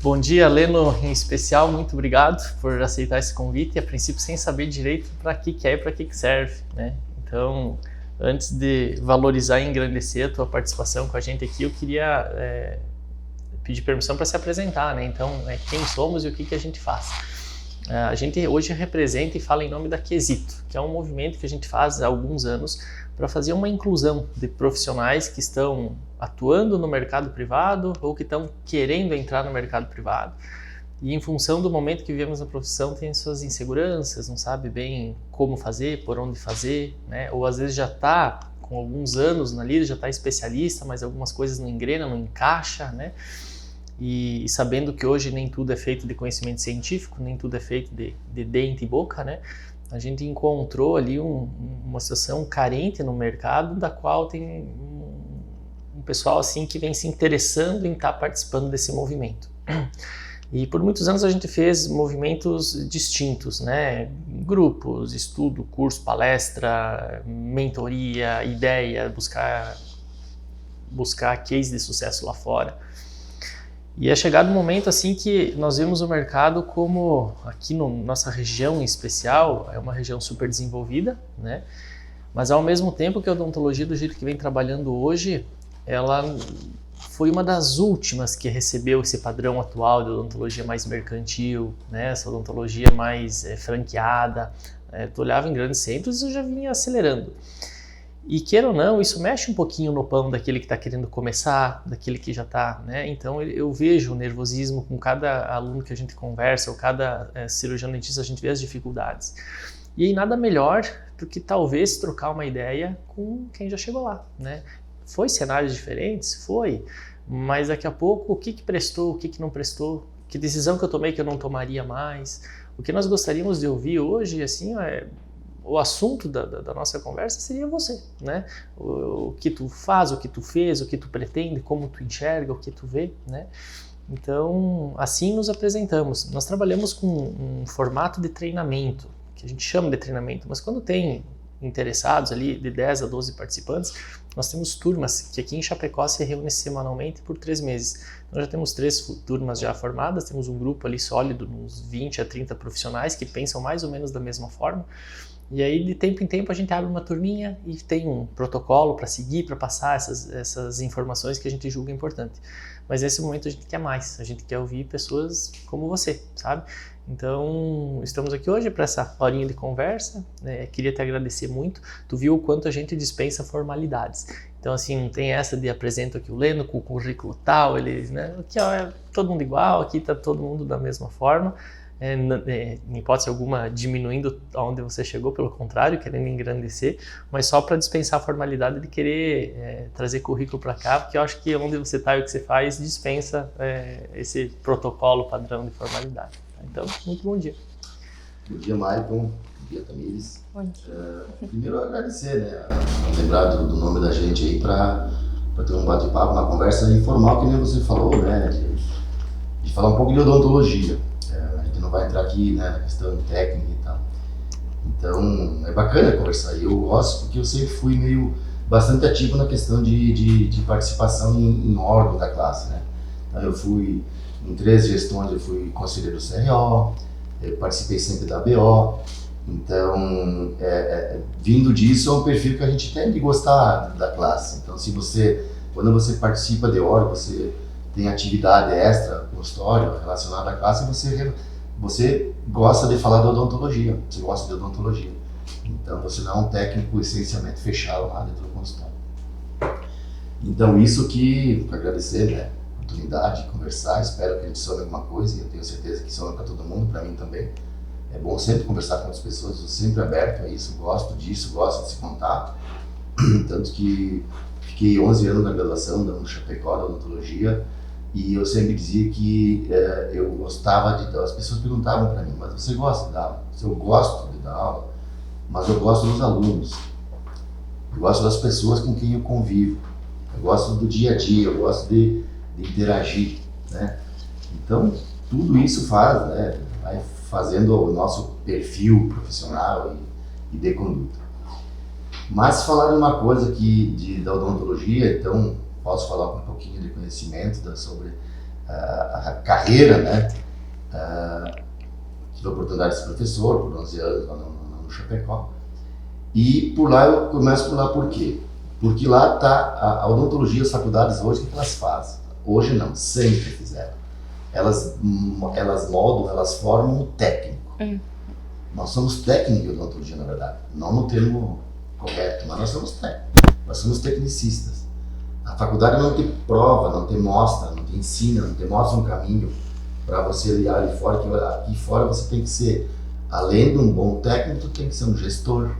Bom dia, Leno, em especial, muito obrigado por aceitar esse convite, a princípio sem saber direito para que é e para que serve, né? Então, antes de valorizar e engrandecer a tua participação com a gente aqui, eu queria pedir permissão para se apresentar, né? Então, quem somos e o que a gente faz. A gente hoje representa e fala em nome da Quesito, que é um movimento que a gente faz há alguns anos para fazer uma inclusão de profissionais que estão atuando no mercado privado ou que estão querendo entrar no mercado privado. E em função do momento que vivemos na profissão, tem suas inseguranças, não sabe bem como fazer, por onde fazer, né? Ou às vezes já está com alguns anos na lida, já está especialista, mas algumas coisas não engrenam, não encaixa, né? E sabendo que hoje nem tudo é feito de conhecimento científico, nem tudo é feito de dente e boca, né? A gente encontrou ali uma situação carente no mercado, da qual tem um pessoal assim que vem se interessando em estar participando desse movimento. E por muitos anos a gente fez movimentos distintos, né? Grupos, estudo, curso, palestra, mentoria, ideia, buscar case de sucesso lá fora. E é chegado um momento assim que nós vemos o mercado como, aqui na nossa região em especial, é uma região super desenvolvida, né? Mas ao mesmo tempo que a odontologia do jeito que vem trabalhando hoje, ela foi uma das últimas que recebeu esse padrão atual de odontologia mais mercantil, né? Essa odontologia mais franqueada. Tu olhava em grandes centros e eu já vinha acelerando. E queira ou não, isso mexe um pouquinho no pão daquele que está querendo começar, daquele que já está, né? Então eu vejo o nervosismo com cada aluno que a gente conversa, ou cada cirurgião dentista, a gente vê as dificuldades. E aí nada melhor do que talvez trocar uma ideia com quem já chegou lá, né? Foi cenários diferentes? Foi. Mas daqui a pouco, o que prestou, o que não prestou? Que decisão que eu tomei que eu não tomaria mais? O que nós gostaríamos de ouvir hoje, assim, o assunto da nossa conversa seria você, né? O que tu faz, o que tu fez, o que tu pretende, como tu enxerga, o que tu vê, né? Então, assim nos apresentamos. Nós trabalhamos com um formato de treinamento, que a gente chama de treinamento, mas quando tem interessados ali, de 10 a 12 participantes, nós temos turmas que aqui em Chapecó se reúnem semanalmente por 3 meses. Nós já temos 3 turmas já formadas, temos um grupo ali sólido, uns 20 a 30 profissionais que pensam mais ou menos da mesma forma. E aí, de tempo em tempo, a gente abre uma turminha e tem um protocolo para seguir, para passar essas informações que a gente julga importante. Mas nesse momento a gente quer mais, a gente quer ouvir pessoas como você, sabe? Então, estamos aqui hoje para essa horinha de conversa, né? Queria te agradecer muito. Tu viu o quanto a gente dispensa formalidades. Então, assim, não tem essa de apresento aqui o Leno com o currículo tal, eles, né? Aqui ó, é todo mundo igual, aqui está todo mundo da mesma forma. Em hipótese alguma diminuindo aonde você chegou, pelo contrário, querendo engrandecer, mas só para dispensar a formalidade de querer trazer currículo para cá, porque eu acho que onde você está e o que você faz dispensa esse protocolo padrão de formalidade. Então, muito bom dia. Bom dia, Maicon. Bom dia, Tamires. Bom dia. Primeiro, agradecer, né? Lembrar do nome da gente aí para ter um bate-papo, uma conversa informal, que nem você falou, né? De falar um pouco de odontologia. A gente não vai entrar aqui, né, na questão técnica e tal. Então, é bacana conversar. E eu gosto porque eu sempre fui bastante ativo na questão de participação em órgão da classe, né? Então, eu fui em 3 gestões, eu fui conselheiro do CRO, eu participei sempre da BO. Então, vindo disso, é um perfil que a gente tem de gostar da classe. Então, quando você participa de órgão, você tem atividade extra, consultório, relacionada à classe, você gosta de falar de odontologia, você gosta de odontologia. Então, você não é um técnico essencialmente fechado lá dentro do consultório. Então, isso que, agradecer, né, a oportunidade de conversar, espero que a gente some alguma coisa, e eu tenho certeza que some para todo mundo, para mim também. É bom sempre conversar com outras pessoas, eu sou sempre aberto a isso, gosto disso, gosto desse contato. Tanto que fiquei 11 anos na graduação, dando Chapecó da odontologia, e eu sempre dizia que eu gostava de dar. As pessoas perguntavam para mim, mas você gosta de dar aula? Eu gosto de dar aula, mas eu gosto dos alunos, eu gosto das pessoas com quem eu convivo, eu gosto do dia a dia, eu gosto de interagir, né? Então, tudo isso faz, né? Vai fazendo o nosso perfil profissional e de conduta. Mas falar de uma coisa da odontologia, então posso falar um pouquinho de conhecimento sobre a carreira, né? Tive a oportunidade de ser professor por 11 anos lá no Chapecó. E por lá eu começo por lá por quê? Porque lá está a odontologia, as faculdades hoje, o que elas fazem? Hoje não, sempre fizeram. Elas moldam, elas formam um técnico. Nós somos técnicos de odontologia, na verdade. Não no termo correto, mas nós somos técnicos. Nós somos tecnicistas. A faculdade não te prova, não te mostra, não te ensina, não te mostra um caminho para você ir ali fora, que aqui fora você tem que ser, além de um bom técnico, tu tem que ser um gestor,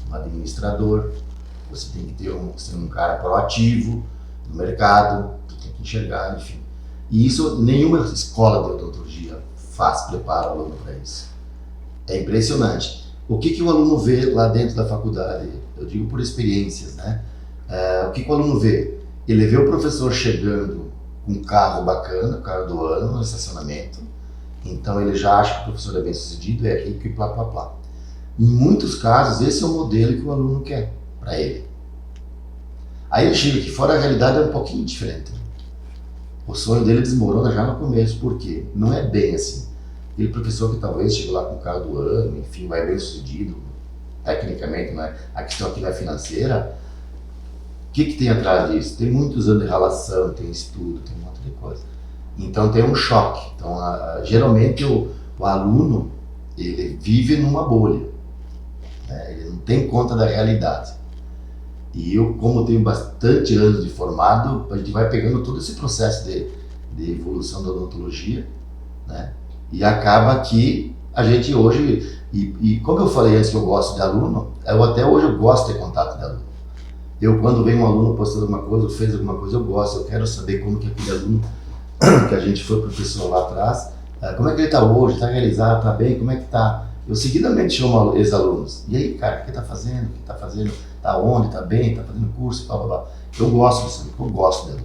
um administrador, você tem que ser um cara proativo no mercado, tu tem que enxergar, enfim. E isso nenhuma escola de odontologia prepara o aluno para isso. É impressionante. O que o aluno vê lá dentro da faculdade? Eu digo por experiências, né? O que o aluno vê? Ele vê o professor chegando com um carro bacana, o carro do ano, no estacionamento. Então ele já acha que o professor é bem sucedido, é rico e plá, plá, plá. Em muitos casos, esse é o modelo que o aluno quer para ele. Aí ele chega aqui fora, a realidade é um pouquinho diferente. O sonho dele desmorona já no começo, por quê? Não é bem assim. Aquele professor que talvez chegue lá com o carro do ano, enfim, vai bem sucedido, tecnicamente, né? A questão aqui não é financeira. O que tem atrás disso? Tem muitos anos de relação, tem estudo, tem um monte de coisa. Então tem um choque. Então, geralmente o aluno, ele vive numa bolha, né? Ele não tem conta da realidade. E eu, como tenho bastante anos de formado, a gente vai pegando todo esse processo de evolução da odontologia, né? E acaba que a gente hoje, e como eu falei antes que eu gosto de aluno, até hoje eu gosto de ter contato de aluno. Eu, quando vem um aluno postando alguma coisa, ou fez alguma coisa, eu gosto, eu quero saber como que aquele aluno, que a gente foi professor lá atrás, como é que ele está hoje, está realizado, está bem, como é que está? Eu seguidamente chamo ex-alunos. E aí, cara, o que está fazendo? O que está fazendo? Está onde? Está bem? Está fazendo curso? Blá, blá, blá. Eu gosto disso, eu gosto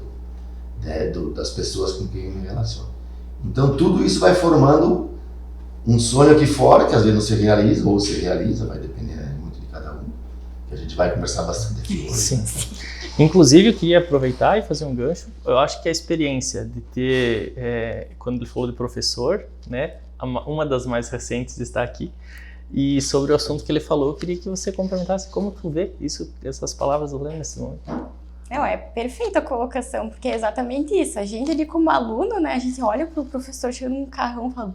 das pessoas com quem eu me relaciono. Então, tudo isso vai formando um sonho aqui fora, que às vezes não se realiza, ou se realiza, vai depender muito de cada um, que a gente vai conversar bastante aqui hoje. Sim. Inclusive, eu queria aproveitar e fazer um gancho. Eu acho que a experiência de ter, quando ele falou de professor, né, uma das mais recentes está aqui. E sobre o assunto que ele falou, eu queria que você complementasse como tu vê essas palavras do Leno nesse momento. Não, é perfeita a colocação, porque é exatamente isso. A gente ali como aluno, né, a gente olha pro professor chegando num carrão e fala,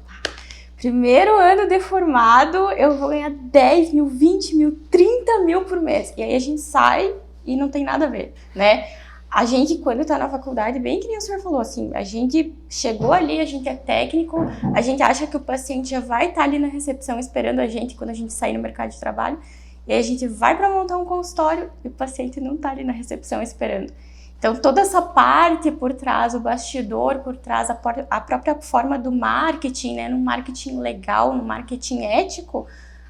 primeiro ano de formado, eu vou ganhar 10 mil, 20 mil, 30 mil por mês. E aí a gente sai e não tem nada a ver, né? A gente, quando tá na faculdade, bem que nem o senhor falou, assim, a gente chegou ali, a gente é técnico, a gente acha que o paciente já vai estar ali na recepção esperando a gente quando a gente sair no mercado de trabalho, e aí a gente vai para montar um consultório e o paciente não tá ali na recepção esperando. Então, toda essa parte por trás, o bastidor por trás, a própria forma do marketing, né, no marketing legal, no marketing ético,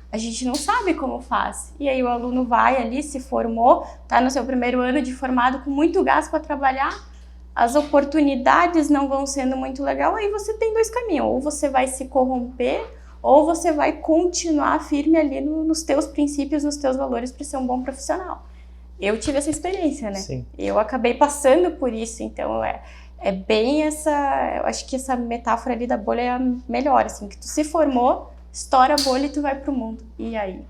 a gente não sabe como faz. E aí o aluno vai ali, se formou, está no seu primeiro ano de formado com muito gás para trabalhar, as oportunidades não vão sendo muito legal, aí você tem dois caminhos, ou você vai se corromper, ou você vai continuar firme ali nos teus princípios, nos teus valores para ser um bom profissional. Eu tive essa experiência, né? Sim. Eu acabei passando por isso, então é bem eu acho que essa metáfora ali da bolha é a melhor, assim, que tu se formou, estoura a bolha e tu vai pro mundo. E aí?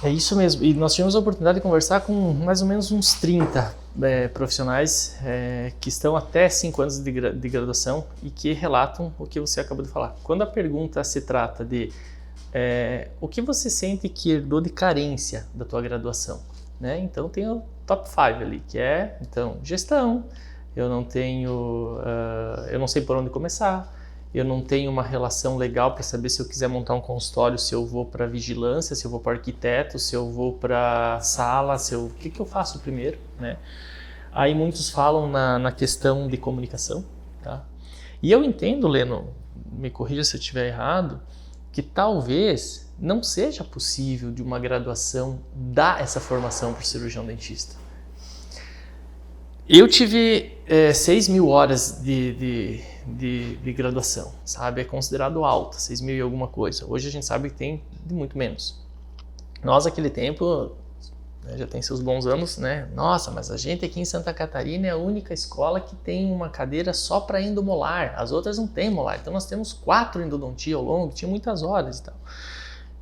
É isso mesmo. E nós tivemos a oportunidade de conversar com mais ou menos uns 30 profissionais que estão até 5 anos de graduação e que relatam o que você acabou de falar. Quando a pergunta se trata de o que você sente que herdou de carência da tua graduação, né? Então tem o top 5 ali, que é então gestão, eu não sei por onde começar, eu não tenho uma relação legal para saber se eu quiser montar um consultório, se eu vou para vigilância, se eu vou para arquiteto, se eu vou para sala, o que eu faço primeiro, né? Aí muitos falam na questão de comunicação, tá? E eu entendo, Leno, me corrija se eu estiver errado, que talvez não seja possível de uma graduação dar essa formação para o cirurgião dentista. Eu tive 6 mil horas de de graduação, sabe? É considerado alta, 6.000 e alguma coisa. Hoje a gente sabe que tem de muito menos. Nós, naquele tempo, né, já tem seus bons anos, né? Nossa, mas a gente aqui em Santa Catarina é a única escola que tem uma cadeira só para endomolar. As outras não tem molar. Então nós temos 4 endodontia ao longo, tinha muitas horas e tal.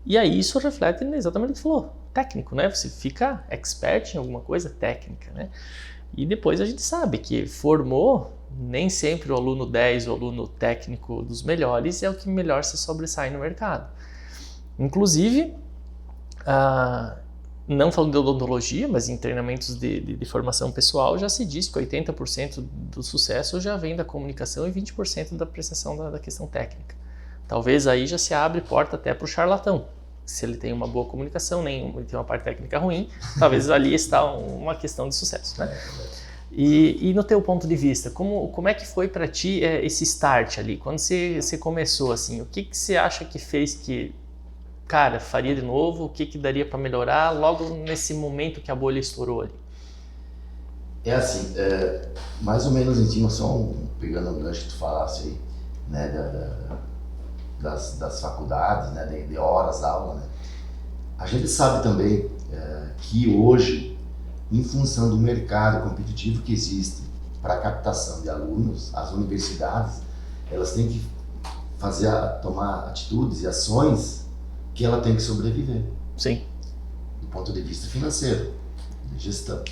E aí isso reflete exatamente o que você falou, técnico, né? Você fica expert em alguma coisa técnica, né? E depois a gente sabe que formou, nem sempre o aluno 10, o aluno técnico dos melhores é o que melhor se sobressai no mercado. Inclusive, não falando de odontologia, mas em treinamentos de formação pessoal, já se diz que 80% do sucesso já vem da comunicação e 20% da prestação da questão técnica. Talvez aí já se abre porta até para o charlatão. Se ele tem uma boa comunicação, ele tem uma parte técnica ruim, talvez ali está uma questão de sucesso, né? E no teu ponto de vista, como é que foi para ti esse start ali? Quando você começou assim, o que você acha que fez que, cara, faria de novo? O que daria para melhorar logo nesse momento que a bolha estourou ali? É assim, mais ou menos em cima, só pegando o gancho que tu falasse aí, né, das faculdades, né, de horas aula, né? A gente sabe também que hoje, em função do mercado competitivo que existe para a captação de alunos, as universidades, elas têm que tomar atitudes e ações que ela tem que sobreviver. Sim. Do ponto de vista financeiro, de gestão.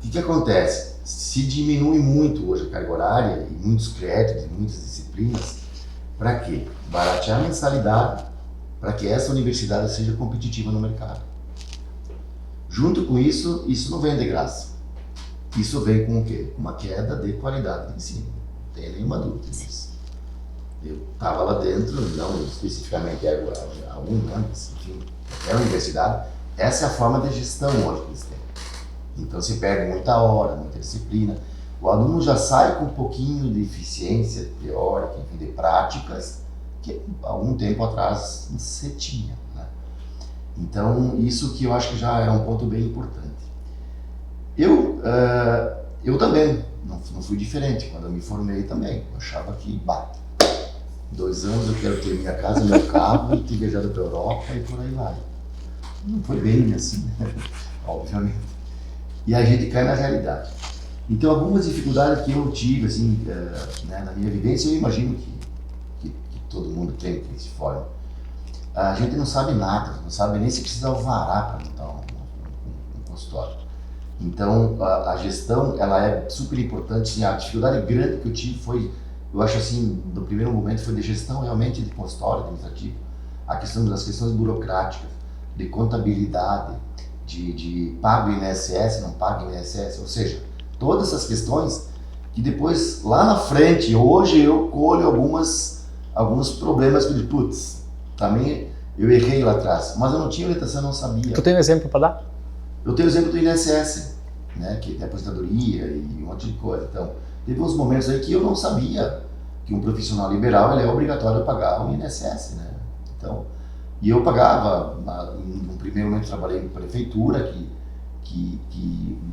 O que acontece? Se diminui muito hoje a carga horária e muitos créditos e muitas disciplinas, para quê? Baratear a mensalidade para que essa universidade seja competitiva no mercado. Junto com isso, isso não vem de graça. Isso vem com o quê? Uma queda de qualidade de ensino. Não tem nenhuma dúvida disso. Eu estava lá dentro, não especificamente a mas enfim, é a universidade. Essa é a forma de gestão hoje que eles têm. Então se perde muita hora, muita disciplina. O aluno já sai com um pouquinho de eficiência teórica, enfim, de práticas, que algum tempo atrás você tinha, né? Então, isso que eu acho que já é um ponto bem importante. Eu também não fui diferente. Quando eu me formei também, eu achava que, 2 anos eu quero ter minha casa, meu carro, e ter viajado para a Europa e por aí vai. Não foi bem assim, né? Obviamente. E a gente cai na realidade. Então, algumas dificuldades que eu tive, assim, né, na minha vivência, eu imagino que todo mundo tem, que se forma. A gente não sabe nada, não sabe nem se precisa alvará para montar um consultório. Então, a gestão, ela é super importante. Assim, a dificuldade grande que eu tive foi, eu acho assim, no primeiro momento, foi de gestão realmente de consultório, administrativo. A questão das questões burocráticas, de contabilidade, de pago INSS, não pago INSS, ou seja, todas essas questões que depois, lá na frente, hoje eu colho alguns problemas que eu digo, putz, também eu errei lá atrás, mas eu não tinha orientação, não sabia. Tu tem um exemplo para dar? Eu tenho o exemplo do INSS, né, que tem aposentadoria e um monte de coisa. Então, teve uns momentos aí que eu não sabia que um profissional liberal ele é obrigatório pagar o INSS, né? Então, e eu pagava, no primeiro momento trabalhei em prefeitura, que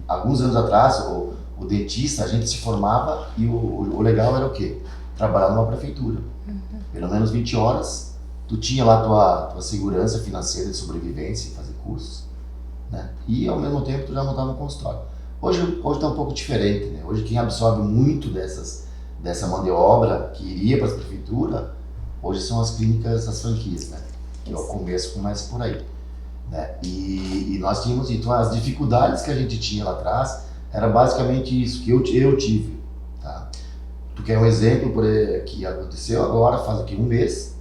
alguns anos atrás o dentista, a gente se formava e o legal era o quê? Trabalhar numa prefeitura. Pelo menos 20 horas, tu tinha lá tua segurança financeira de sobrevivência, fazer cursos, né? E ao mesmo tempo tu já montava um consultório. Hoje está um pouco diferente, né? Hoje quem absorve muito dessa mão de obra que iria para as prefeituras, hoje são as clínicas, as franquias, né? Que é o começo, começa por aí, né? E nós tínhamos, então as dificuldades que a gente tinha lá atrás, era basicamente isso que eu tive, tá? Tu quer um exemplo que aconteceu agora, faz aqui um mês,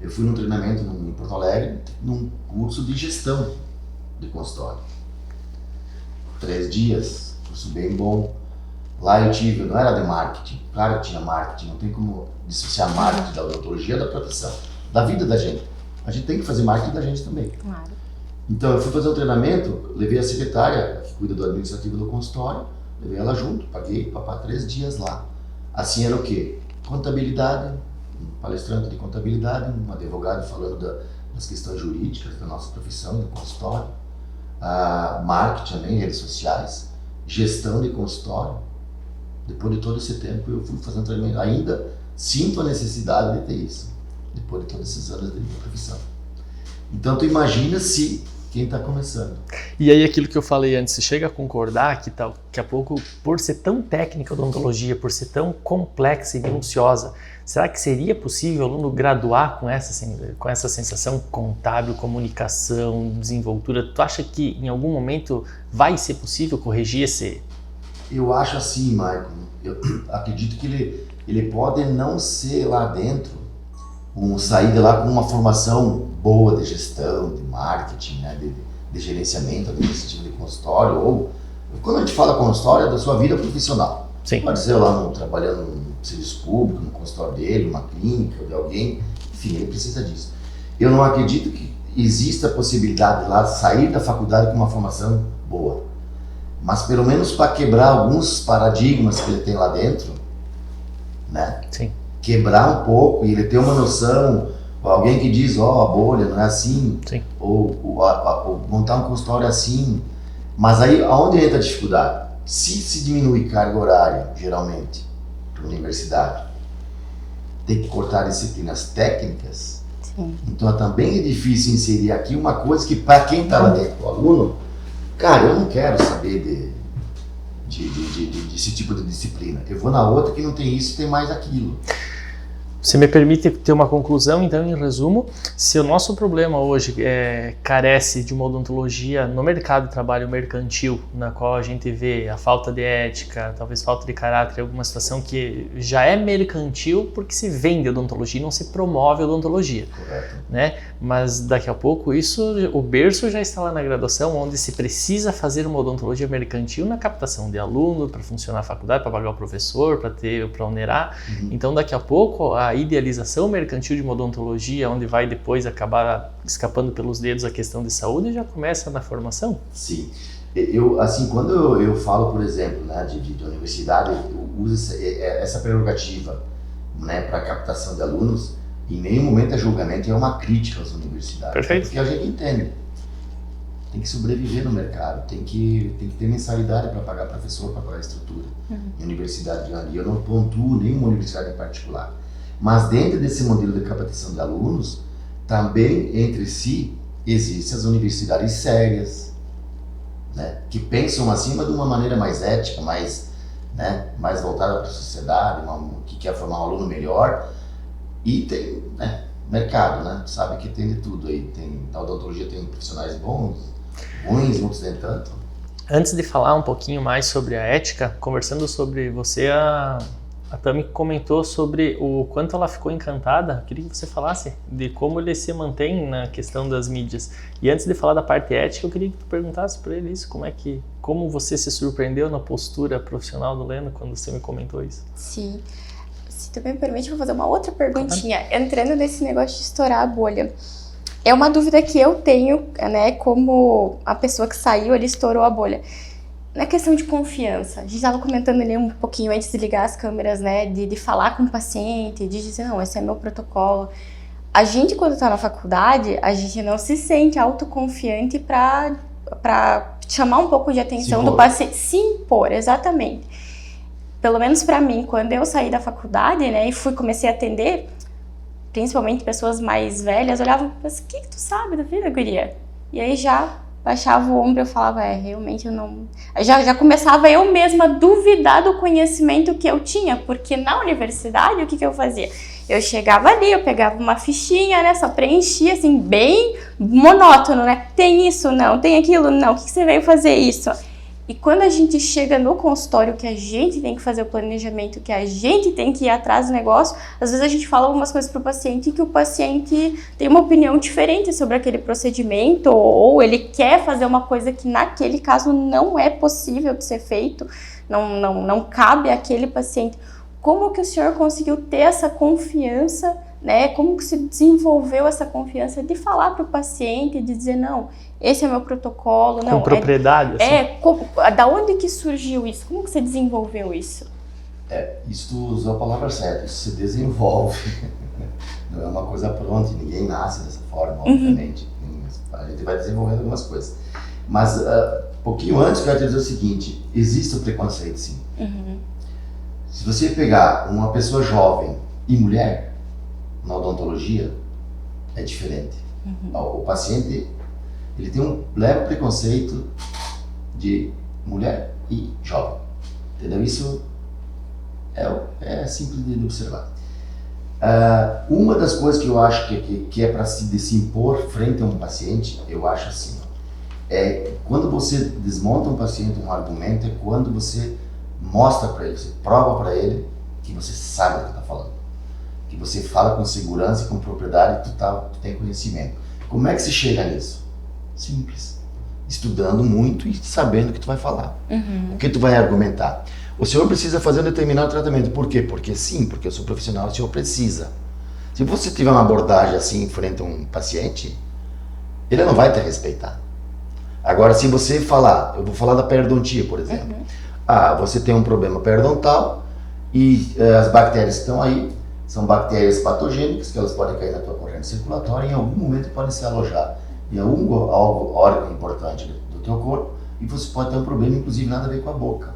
eu fui num treinamento em Porto Alegre, num curso de gestão de consultório. 3 dias, curso bem bom. Lá eu não era de marketing, claro que tinha marketing, não tem como dissociar marketing da odontologia da proteção, da vida da gente. A gente tem que fazer marketing da gente também. Claro. Então eu fui fazer um treinamento, levei a secretária, que cuida do administrativo do consultório, levei ela junto, paguei para 3 dias lá. Assim era o quê? Contabilidade, um palestrante de contabilidade, um advogado falando das questões jurídicas da nossa profissão, do consultório, marketing também, redes sociais, gestão de consultório. Depois de todo esse tempo eu fui fazer um treinamento, ainda sinto a necessidade de ter isso, depois de todos esses anos de profissão. Então tu imagina se quem está começando. E aí aquilo que eu falei antes, você chega a concordar que daqui a pouco, por ser tão técnica a odontologia, por ser tão complexa e minuciosa, será que seria possível o aluno graduar com essa sensação contábil, comunicação, desenvoltura? Tu acha que em algum momento vai ser possível corrigir esse... Eu acho assim, Maicon, eu acredito que ele pode não ser lá dentro, sair de lá com uma formação boa de gestão, de marketing, né, de gerenciamento administrativo de consultório, ou quando a gente fala consultório, é da sua vida profissional. Sim. Pode ser lá trabalhando no serviço público, no consultório dele, numa clínica, ou de alguém, enfim, ele precisa disso. Eu não acredito que exista a possibilidade de lá sair da faculdade com uma formação boa, mas pelo menos para quebrar alguns paradigmas que ele tem lá dentro, né? Sim. Quebrar um pouco e ele ter uma noção, alguém que diz, a bolha não é assim, Sim. ou montar um consultório assim, mas aí aonde entra a dificuldade? Se diminui carga horária, geralmente, para a universidade, tem que cortar disciplinas técnicas, Sim. então também é difícil inserir aqui uma coisa que para quem está lá dentro, o aluno, cara, eu não quero saber desse tipo de disciplina, eu vou na outra que não tem isso e tem mais aquilo. Você me permite ter uma conclusão, então, em resumo, se o nosso problema hoje carece de uma odontologia no mercado de trabalho mercantil, na qual a gente vê a falta de ética, talvez falta de caráter, alguma situação que já é mercantil porque se vende odontologia e não se promove odontologia. Correto. Né? Mas daqui a pouco o berço já está lá na graduação, onde se precisa fazer uma odontologia mercantil na captação de aluno, para funcionar a faculdade, para pagar o professor, para onerar. Uhum. Então daqui a pouco a idealização mercantil de uma odontologia, onde vai depois acabar escapando pelos dedos a questão de saúde, já começa na formação? Sim. Quando eu falo, por exemplo, né, de universidade, eu uso essa prerrogativa, né, para captação de alunos, em nenhum momento é julgamento, é uma crítica às universidades. Perfeito. Porque a gente entende. Tem que sobreviver no mercado, tem que ter mensalidade para pagar professor, para pagar estrutura. Em universidade grande, eu não pontuo nenhuma universidade em particular. Mas dentro desse modelo de captação de alunos, também entre si existem as universidades sérias, né, que pensam acima de uma maneira mais ética, mais voltada para a sociedade, que quer formar um aluno melhor. E tem mercado, né? Sabe que tem de tudo aí. Na odontologia tem profissionais bons, ruins, muitos nem tanto. Antes de falar um pouquinho mais sobre a ética, conversando sobre você, a Tami comentou sobre o quanto ela ficou encantada. Eu queria que você falasse de como ele se mantém na questão das mídias. E antes de falar da parte ética, eu queria que tu perguntasse para ele isso, como você se surpreendeu na postura profissional do Leno quando você me comentou isso. Sim. Se tu me permite, eu vou fazer uma outra perguntinha. Entrando nesse negócio de estourar a bolha. É uma dúvida que eu tenho, né, como a pessoa que saiu, ele estourou a bolha. Na questão de confiança, a gente estava comentando ali um pouquinho antes de ligar as câmeras, né, de falar com o paciente, de dizer, não, esse é meu protocolo. A gente, quando está na faculdade, a gente não se sente autoconfiante para chamar um pouco de atenção do paciente. Se impor, exatamente. Pelo menos para mim, quando eu saí da faculdade, né, e comecei a atender, principalmente pessoas mais velhas, olhavam, mas o que tu sabe da vida, guria? E aí já baixava o ombro e eu falava, realmente eu não... Já começava eu mesma a duvidar do conhecimento que eu tinha, porque na universidade, o que eu fazia? Eu chegava ali, eu pegava uma fichinha, né, só preenchia, assim, bem monótono, né? Tem isso? Não. Tem aquilo? Não. O que você veio fazer isso? E quando a gente chega no consultório, que a gente tem que fazer o planejamento, que a gente tem que ir atrás do negócio, às vezes a gente fala algumas coisas para o paciente que o paciente tem uma opinião diferente sobre aquele procedimento, ou ele quer fazer uma coisa que naquele caso não é possível de ser feito, não cabe àquele paciente. Como que o senhor conseguiu ter essa confiança, né? Como que se desenvolveu essa confiança de falar para o paciente, de dizer, não, esse é meu protocolo. Com propriedade, assim. Da onde que surgiu isso? Como que você desenvolveu isso? Isso tu usou a palavra certa, isso se desenvolve. Não é uma coisa pronta, ninguém nasce dessa forma, obviamente. A gente vai desenvolvendo algumas coisas. Mas, pouquinho antes, eu quero te dizer o seguinte, existe o preconceito, sim. Se você pegar uma pessoa jovem, e mulher, na odontologia, é diferente. O paciente, ele tem um leve preconceito de mulher e jovem, entendeu? Isso é simples de observar. Uma das coisas que eu acho que é para se impor frente a um paciente, eu acho assim, quando você desmonta um paciente, um argumento, é quando você mostra para ele, você prova para ele que você sabe do que está falando, que você fala com segurança e com propriedade, tu tem conhecimento. Como é que se chega nisso? Simples. Estudando muito e sabendo o que tu vai falar, o que tu vai argumentar. O senhor precisa fazer um determinado tratamento. Por quê? Porque sim, porque eu sou profissional, o senhor precisa. Se você tiver uma abordagem assim em frente a um paciente, ele não vai te respeitar. Agora, se você falar, eu vou falar da periodontia, por exemplo. Você tem um problema periodontal e as bactérias que estão aí são bactérias patogênicas, que elas podem cair na tua corrente circulatória e em algum momento podem se alojar em algum órgão importante do teu corpo e você pode ter um problema, inclusive nada a ver com a boca.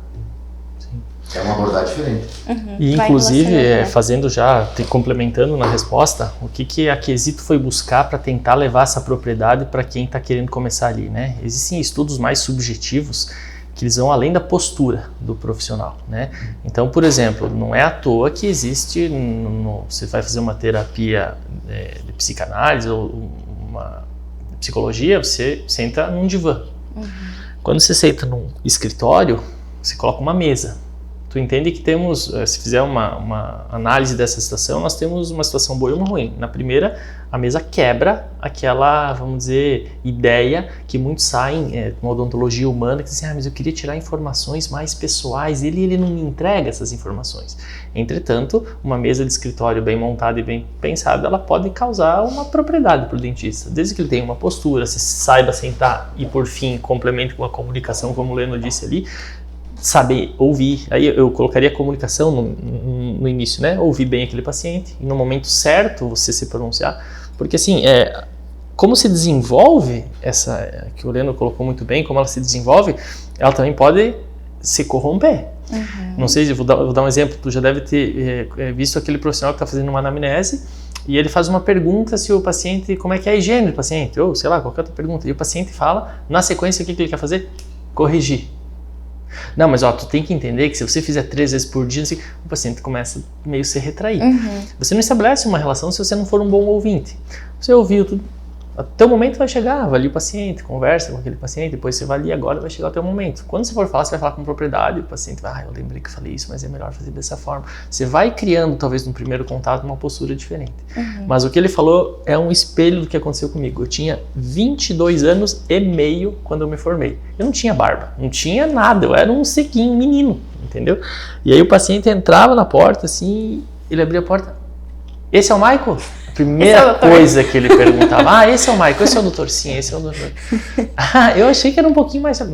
Sim. É uma abordagem diferente. E inclusive, complementando na resposta, o que a Quesito foi buscar para tentar levar essa propriedade para quem está querendo começar ali, né? Existem estudos mais subjetivos que eles vão além da postura do profissional, né? Então, por exemplo, não é à toa que existe, você vai fazer uma terapia de psicanálise ou uma psicologia, você senta num divã. Quando você senta num escritório, você coloca uma mesa. Tu entende que temos, se fizer uma análise dessa situação, nós temos uma situação boa e uma ruim. Na primeira, a mesa quebra aquela, vamos dizer, ideia que muitos saem com a odontologia humana, que dizem, mas eu queria tirar informações mais pessoais, ele não me entrega essas informações. Entretanto, uma mesa de escritório bem montada e bem pensada, ela pode causar uma propriedade para o dentista, desde que ele tenha uma postura, se saiba sentar e, por fim, complemente com a comunicação, como o Leno disse ali, saber ouvir. Aí eu colocaria a comunicação no início, né? Ouvir bem aquele paciente e no momento certo você se pronunciar, porque assim, como se desenvolve essa, que o Leno colocou muito bem, como ela se desenvolve, ela também pode se corromper. Não sei, vou dar um exemplo, tu já deve ter visto aquele profissional que está fazendo uma anamnese e ele faz uma pergunta se o paciente, como é que é a higiene do paciente, ou sei lá, qualquer outra pergunta, e o paciente fala, na sequência, o que ele quer fazer? Corrigir. Não, mas tu tem que entender que se você fizer 3 vezes por dia, assim, o paciente começa meio a se retrair. Você não estabelece uma relação se você não for um bom ouvinte. Você ouviu tudo, até o momento vai chegar, avalia o paciente, conversa com aquele paciente, depois você avalia, agora vai chegar o teu momento. Quando você for falar, você vai falar com propriedade, o paciente vai, eu lembrei que eu falei isso, mas é melhor fazer dessa forma. Você vai criando, talvez no primeiro contato, uma postura diferente. Mas o que ele falou é um espelho do que aconteceu comigo. Eu tinha 22 anos e meio quando eu me formei. Eu não tinha barba, não tinha nada, eu era um sequinho, menino, entendeu? E aí o paciente entrava na porta, assim, ele abria a porta, esse é o Michael? Primeira coisa que ele perguntava, esse é o Michael, esse é o doutor? Sim, esse é o doutor. Eu achei que era um pouquinho mais velho.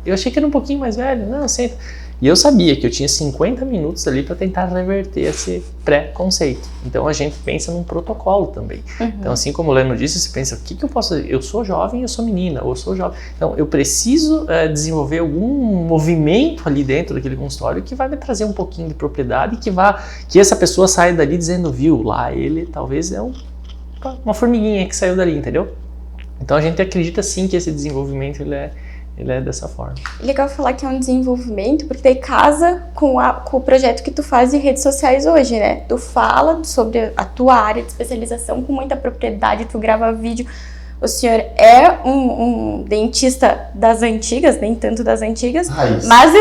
Eu achei que era um pouquinho mais velho. Não, senta. E eu sabia que eu tinha 50 minutos ali para tentar reverter esse pré-conceito. Então a gente pensa num protocolo também. Então, assim como o Leno disse, você pensa, o que eu posso fazer? Eu sou jovem, eu sou menina, ou eu sou jovem. Então eu preciso desenvolver algum movimento ali dentro daquele consultório que vai me trazer um pouquinho de propriedade, que essa pessoa saia dali dizendo, viu, lá ele talvez é uma formiguinha que saiu dali, entendeu? Então a gente acredita sim que esse desenvolvimento ele é dessa forma. Legal falar que é um desenvolvimento, porque daí casa com o projeto que tu faz de redes sociais hoje, né? Tu fala sobre a tua área de especialização com muita propriedade, tu grava vídeo. O senhor é um dentista das antigas, nem tanto das antigas, raiz. Mas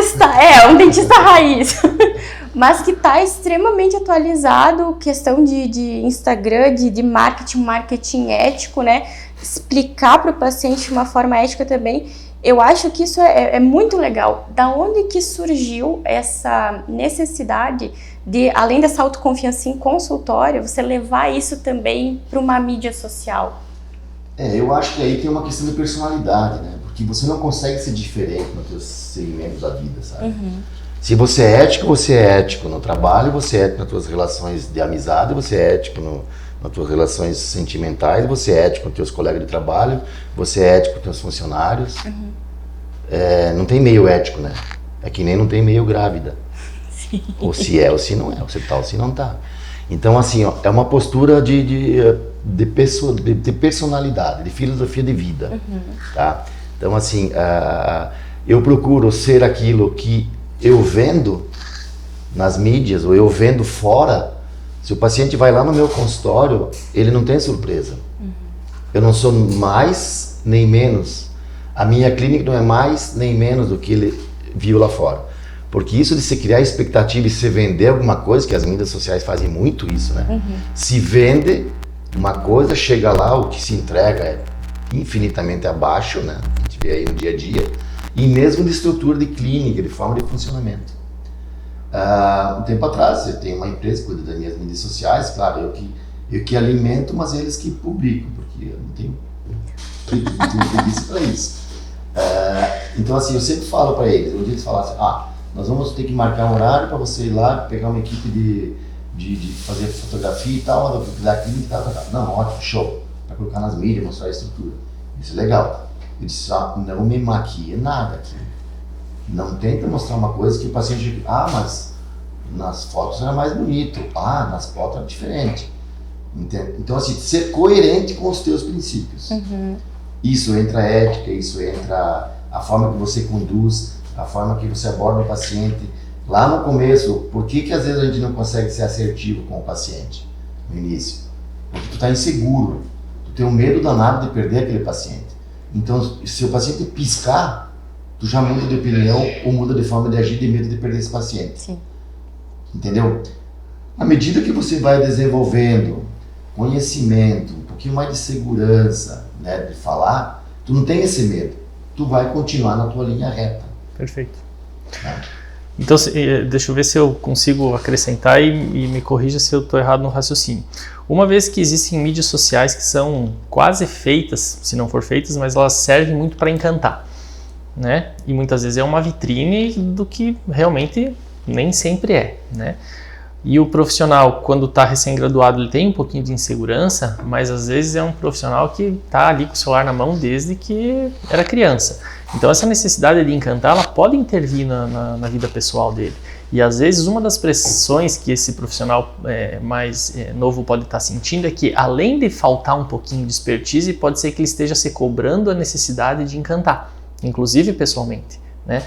um dentista raiz, mas que está extremamente atualizado, questão de Instagram, de marketing ético, né? Explicar para o paciente de uma forma ética também. Eu acho que isso é muito legal. Da onde que surgiu essa necessidade de, além dessa autoconfiança em consultório, você levar isso também para uma mídia social? Eu acho que aí tem uma questão de personalidade, né? Porque você não consegue ser diferente nos seus segmentos da vida, sabe? Se você é ético no trabalho, você é ético nas suas relações de amizade, você é ético nas tuas relações sentimentais, você é ético com os teus colegas de trabalho, você é ético com os teus funcionários. Não tem meio ético, né? É que nem não tem meio grávida. Ou se é ou se não é, ou se tá ou se não tá. Então, assim, ó, é uma postura de personalidade, de filosofia de vida, tá? Então, assim, eu procuro ser aquilo que eu vendo nas mídias, ou eu vendo fora. Se o paciente vai lá no meu consultório, ele não tem surpresa. Eu não sou mais nem menos. A minha clínica não é mais nem menos do que ele viu lá fora. Porque isso de se criar expectativa e se vender alguma coisa, que as mídias sociais fazem muito isso, né? Se vende uma coisa, chega lá, o que se entrega é infinitamente abaixo, né? A gente vê aí no dia a dia. E mesmo de estrutura de clínica, de forma de funcionamento. Um tempo atrás, eu tenho uma empresa que cuida das minhas mídias sociais, claro, eu que alimento, mas eles que publicam, porque eu não tenho preguiça para isso. Então, assim, eu sempre falo para eles, um dia eles falam assim, nós vamos ter que marcar um horário para você ir lá, pegar uma equipe de fazer fotografia e tal, da clínica e tal. Não, ótimo, show, para colocar nas mídias, mostrar a estrutura. Isso é legal. Eu disse, não me maquia nada aqui. Não tenta mostrar uma coisa que o paciente... mas nas fotos era mais bonito. Nas fotos era diferente. Entende? Então, assim, ser coerente com os teus princípios. Isso entra a ética, isso entra a forma que você conduz, a forma que você aborda o paciente. Lá no começo, por que às vezes a gente não consegue ser assertivo com o paciente no início? Porque tu está inseguro. Tu tem um medo danado de perder aquele paciente. Então, se o paciente piscar, tu já muda de opinião ou muda de forma de agir de medo de perder esse paciente. Sim. Entendeu? À medida que você vai desenvolvendo conhecimento, um pouquinho mais de segurança, né, de falar, tu não tem esse medo. Tu vai continuar na tua linha reta. Perfeito. Então, deixa eu ver se eu consigo acrescentar e me corrija se eu estou errado no raciocínio. Uma vez que existem mídias sociais que são quase feitas, se não for feitas, mas elas servem muito para encantar, né? E muitas vezes é uma vitrine do que realmente nem sempre é, né? E o profissional, quando está recém-graduado, ele tem um pouquinho de insegurança, mas às vezes é um profissional que está ali com o celular na mão desde que era criança. Então essa necessidade de encantar, ela pode intervir na vida pessoal dele. E às vezes uma das pressões que esse profissional mais novo pode estar sentindo é que, além de faltar um pouquinho de expertise, pode ser que ele esteja se cobrando a necessidade de encantar, inclusive pessoalmente, né?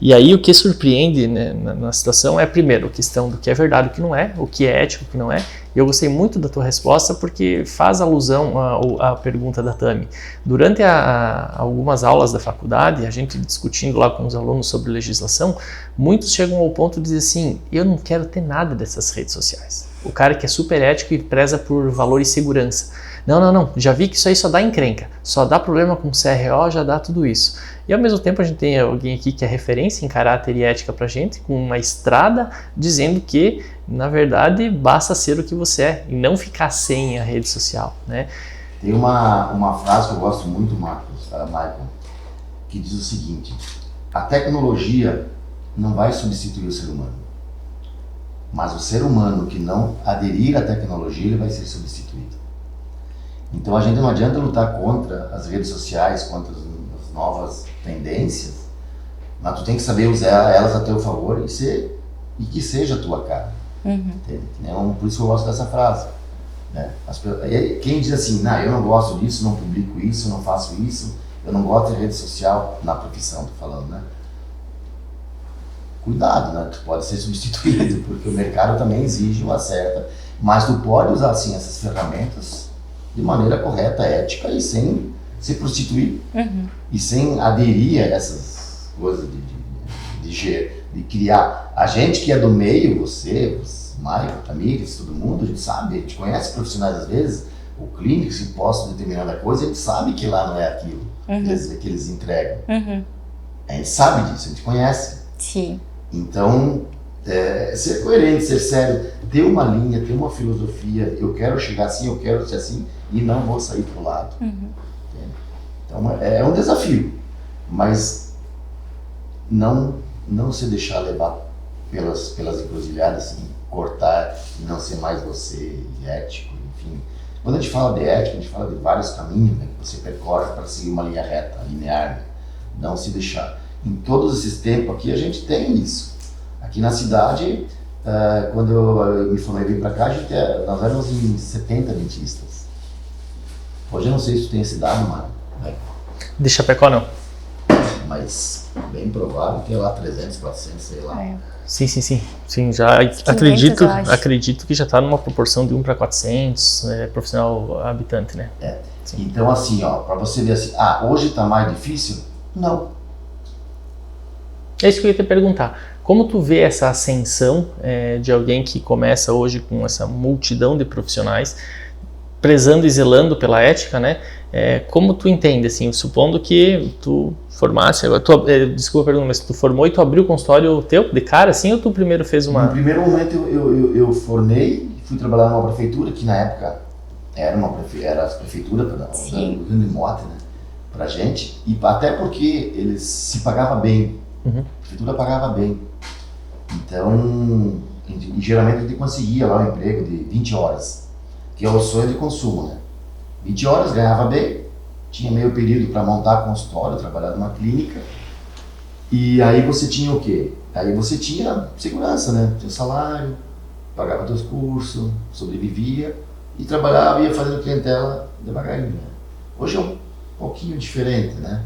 E aí o que surpreende, né, na situação é, primeiro, a questão do que é verdade e o que não é, o que é ético e o que não é. E eu gostei muito da tua resposta porque faz alusão à pergunta da Tami. Durante algumas aulas da faculdade, a gente discutindo lá com os alunos sobre legislação, muitos chegam ao ponto de dizer assim, eu não quero ter nada dessas redes sociais. O cara que é super ético e preza por valor e segurança. Não, já vi que isso aí só dá encrenca, só dá problema com CRO, já dá tudo isso. E ao mesmo tempo a gente tem alguém aqui que é referência em caráter e ética pra gente, com uma estrada, dizendo que, na verdade, basta ser o que você é e não ficar sem a rede social, né? Tem uma frase que eu gosto muito, Michael, que diz o seguinte, a tecnologia não vai substituir o ser humano, mas o ser humano que não aderir à tecnologia, ele vai ser substituído. Então a gente não adianta lutar contra as redes sociais, contra as novas tendências, mas tu tem que saber usar elas a teu favor e que seja a tua cara. Por isso eu gosto dessa frase, né? Quem diz assim, eu não gosto disso, não publico isso, não faço isso, eu não gosto de rede social, na profissão tô falando, né? Cuidado, né? Tu pode ser substituído, porque o mercado também exige uma certa, mas tu pode usar assim essas ferramentas de maneira correta, ética e sem se prostituir e sem aderir a essas coisas de criar. A gente que é do meio, você, Michael, Tamires, todo mundo, a gente sabe, a gente conhece profissionais às vezes, o clínico se posta determinada coisa, a gente sabe que lá não é aquilo que eles entregam. A gente sabe disso, a gente conhece. Sim. Então, ser coerente, ser sério, ter uma linha, ter uma filosofia, eu quero chegar assim, eu quero ser assim e não vou sair pro lado. Então é um desafio, mas não se deixar levar pelas encruzilhadas, assim, cortar e não ser mais você, ético, enfim. Quando a gente fala de ética, a gente fala de vários caminhos, né, que você percorre para seguir uma linha reta, linear, né? Não se deixar. Em todos esses tempos aqui a gente tem isso. Aqui na cidade, quando eu me formei e vim para cá, nós éramos em 70 dentistas. Hoje eu não sei se tu tem esse dado, mano. De Chapecó, não. Mas bem provável que é lá 300, 400, sei lá. Sim, já 500, acredito que já está numa proporção de 1 para 400 profissional habitante, né? Então assim, ó, para você ver assim, hoje está mais difícil? Não. É isso que eu ia te perguntar. Como tu vê essa ascensão de alguém que começa hoje com essa multidão de profissionais, prezando e zelando pela ética, né? Como tu entende, assim, supondo que tu formasse, desculpa a pergunta, mas tu formou e tu abriu o consultório teu de cara, assim, ou tu primeiro fez uma... No primeiro momento eu formei, fui trabalhar numa prefeitura, que na época era a prefeitura do Rio de Mote, né? Pra gente, e até porque eles se pagava bem, a prefeitura pagava bem. Então, e geralmente a gente conseguia lá um emprego de 20 horas, que é o sonho de consumo, né? 20 horas, ganhava bem, tinha meio período para montar consultório, trabalhar numa clínica, e aí você tinha o quê? Aí você tinha segurança, né? Tinha salário, pagava teus cursos, sobrevivia, e trabalhava e ia fazendo clientela devagarinho, né? Hoje é um pouquinho diferente, né?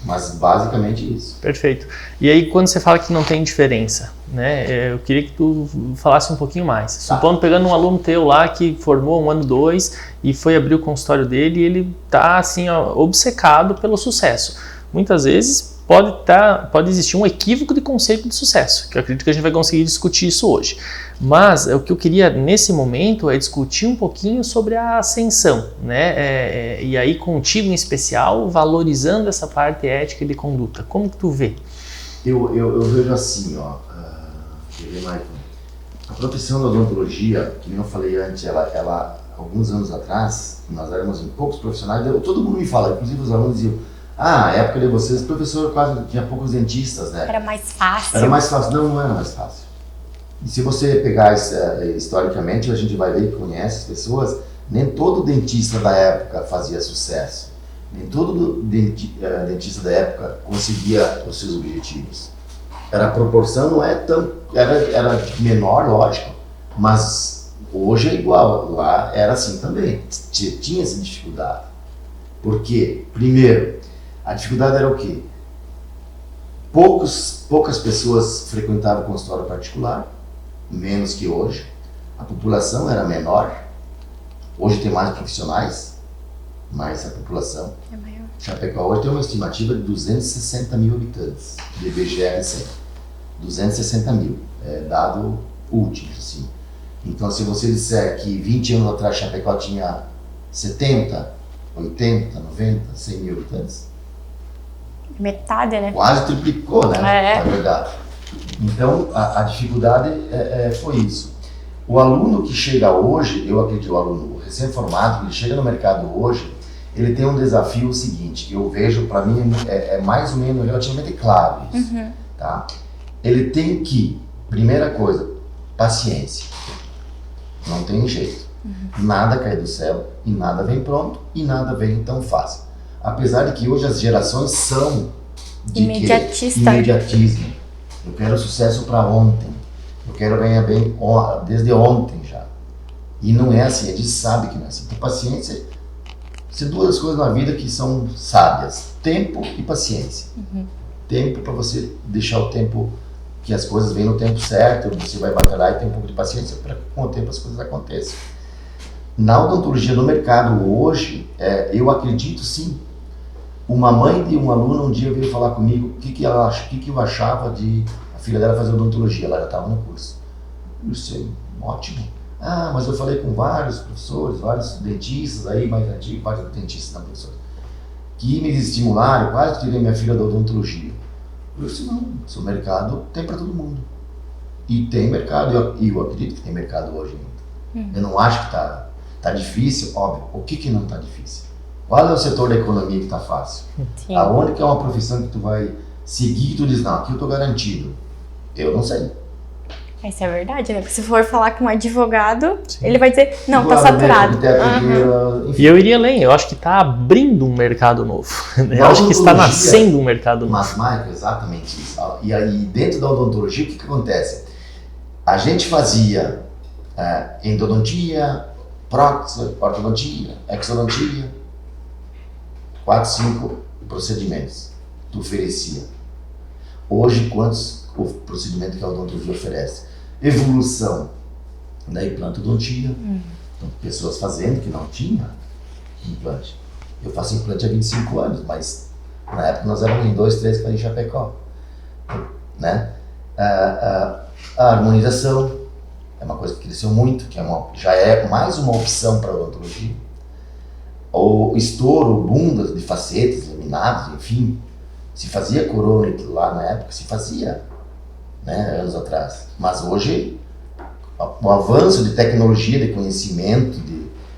Mas basicamente isso. Perfeito. E aí quando você fala que não tem diferença, né? Eu queria que tu falasse um pouquinho mais. Supondo, pegando um aluno teu lá que formou 1 ano, 2 e foi abrir o consultório dele e ele tá assim, ó, obcecado pelo sucesso. Muitas vezes pode existir um equívoco de conceito de sucesso, que eu acredito que a gente vai conseguir discutir isso hoje. Mas o que eu queria nesse momento é discutir um pouquinho sobre a ascensão, né? E aí contigo em especial, valorizando essa parte ética e de conduta. Como que tu vê? Eu vejo assim, ó, Michael, a profissão da odontologia, que nem eu falei antes, ela alguns anos atrás, nós éramos poucos profissionais, todo mundo me fala, inclusive os alunos diziam, a época de vocês, o professor quase tinha poucos dentistas, né? Era mais fácil. Era mais fácil. Não era mais fácil. E se você pegar historicamente, a gente vai ver e conhece as pessoas, nem todo dentista da época fazia sucesso. Nem todo dentista da época conseguia os seus objetivos. A proporção não é tão... Era menor, lógico, mas hoje é igual. Lá era assim também. Tinha essa dificuldade. Por quê? Primeiro, a dificuldade era o quê? Poucas pessoas frequentavam o consultório particular, menos que hoje. A população era menor. Hoje tem mais profissionais, mas a população... É maior. Chapecó hoje tem uma estimativa de 260 mil habitantes, de IBGE recente. 260 mil, dado último, assim. Então, se você disser que 20 anos atrás Chapecó tinha 70, 80, 90, 100 mil habitantes, metade, né? quase triplicou, né? Na verdade. Então, a dificuldade foi isso. O aluno que chega hoje, eu acredito, o aluno recém-formado, que chega no mercado hoje, ele tem um desafio seguinte, que eu vejo, para mim, é mais ou menos relativamente claro isso. Tá? Ele tem que, primeira coisa, paciência. Não tem jeito. Nada cai do céu e nada vem pronto e nada vem tão fácil. Apesar de que hoje as gerações são de imediatismo. Eu quero sucesso para ontem. Eu quero ganhar bem desde ontem já. E não é assim, a gente sabe que não é assim. Por paciência, são duas coisas na vida que são sábias: tempo e paciência. Tempo para você deixar o tempo, que as coisas vêm no tempo certo, você vai batalhar e tem um pouco de paciência para que com o tempo as coisas aconteçam. Na odontologia, no mercado hoje, eu acredito sim. Uma mãe de um aluno um dia veio falar comigo o que eu achava de a filha dela fazer odontologia. Ela já estava no curso. Eu disse, ótimo. Mas eu falei com vários professores, vários dentistas aí, mais antigos, vários dentistas, não professores, que me estimularam, quase tirei minha filha da odontologia. Eu disse, não, seu mercado tem para todo mundo. E tem mercado, e eu acredito que tem mercado hoje ainda. Eu não acho que tá difícil, óbvio. O que não tá difícil? Qual é o setor da economia que tá fácil? Sim. Aonde que é uma profissão que tu vai seguir e tu diz, não, aqui eu tô garantido? Eu não sei. Isso é verdade, né? Porque se for falar com um advogado, Sim. ele vai dizer, não, tá saturado. E eu iria além, eu acho que está abrindo um mercado novo. Eu acho que está nascendo um mercado novo. Mas, Michael, exatamente isso. E aí, dentro da odontologia, o que acontece? A gente fazia endodontia, prótese, ortodontia, exodontia, 4, 5 procedimentos tu oferecia. Hoje, quantos procedimentos que a odontologia oferece? Evolução da implantodontia. Então, pessoas fazendo que não tinha implante. Eu faço implante há 25 anos, mas na época nós éramos em 2, 3 para em Chapecó. Né? A harmonização é uma coisa que cresceu muito, que já é mais uma opção para a odontologia. O estouro, bundas de facetes, laminados, enfim, se fazia corona lá na época, se fazia, né, anos atrás. Mas hoje, o avanço de tecnologia, de conhecimento,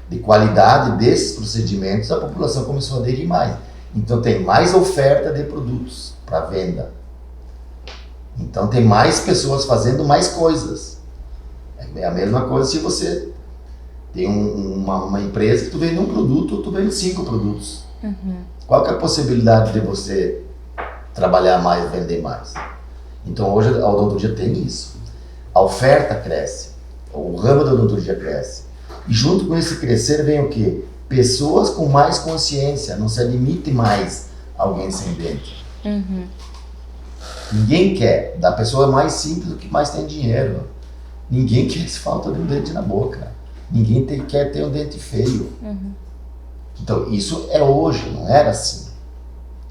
de qualidade desses procedimentos, a população começou a aderir mais. Então tem mais oferta de produtos para venda. Então tem mais pessoas fazendo mais coisas. É a mesma coisa se você tem uma empresa que tu vende um produto ou tu vende 5 produtos. Qual que é a possibilidade de você trabalhar mais, vender mais? Então hoje a odontologia tem isso. A oferta cresce, o ramo da odontologia cresce. E junto com esse crescer vem o quê? Pessoas com mais consciência, não se admite mais alguém sem dente. Ninguém quer, da pessoa mais simples do que mais tem dinheiro. Ninguém quer falta de um dente na boca. Ninguém quer ter um dente feio. Então isso é hoje, não era assim.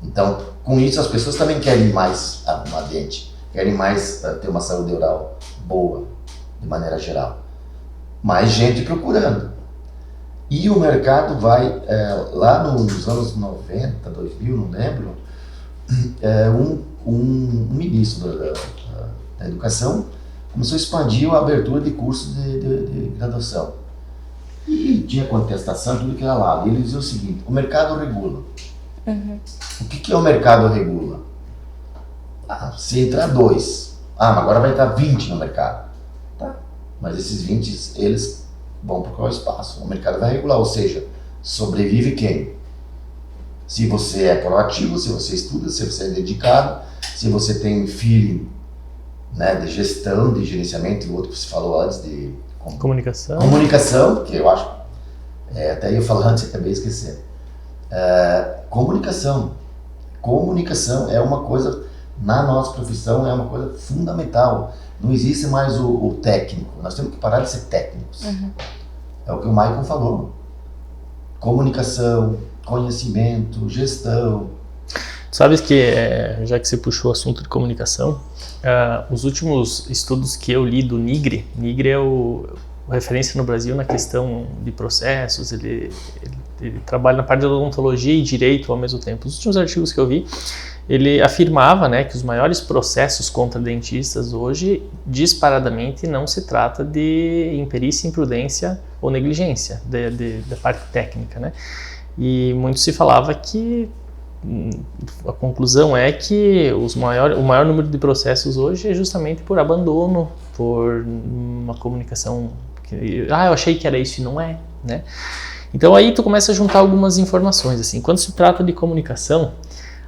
Então com isso as pessoas também querem mais arrumar dente, querem mais ter uma saúde oral boa, de maneira geral. Mais gente procurando. E o mercado vai, lá nos anos 90, 2000, não lembro, um ministro da educação começou a expandir a abertura de cursos de graduação. E tinha contestação, tudo que era lá. E ele dizia o seguinte: o mercado regula. O que é o mercado regula? Se entrar 2, mas agora vai entrar 20 no mercado. Tá. Mas esses 20, eles vão para qual espaço? O mercado vai regular, ou seja, sobrevive quem? Se você é proativo, se você estuda, se você é dedicado, se você tem feeling, né, de gestão, de gerenciamento, e o outro que você falou antes, de comunicação, que eu acho, até eu falar antes, acabei esquecendo. Comunicação é uma coisa, na nossa profissão, é uma coisa fundamental. Não existe mais o técnico, nós temos que parar de ser técnicos. É o que o Michael falou. Comunicação, conhecimento, gestão. Sabes que, já que você puxou o assunto de comunicação, os últimos estudos que eu li do Nigre é a referência no Brasil na questão de processos, ele trabalha na parte de odontologia e direito ao mesmo tempo. Os últimos artigos que eu vi, ele afirmava, né, que os maiores processos contra dentistas hoje, disparadamente, não se trata de imperícia, imprudência ou negligência da parte técnica, né? E muito se falava que a conclusão é que o maior número de processos hoje é justamente por abandono, por uma comunicação que, eu achei que era isso e não é, né? Então aí tu começa a juntar algumas informações, assim. Quando se trata de comunicação,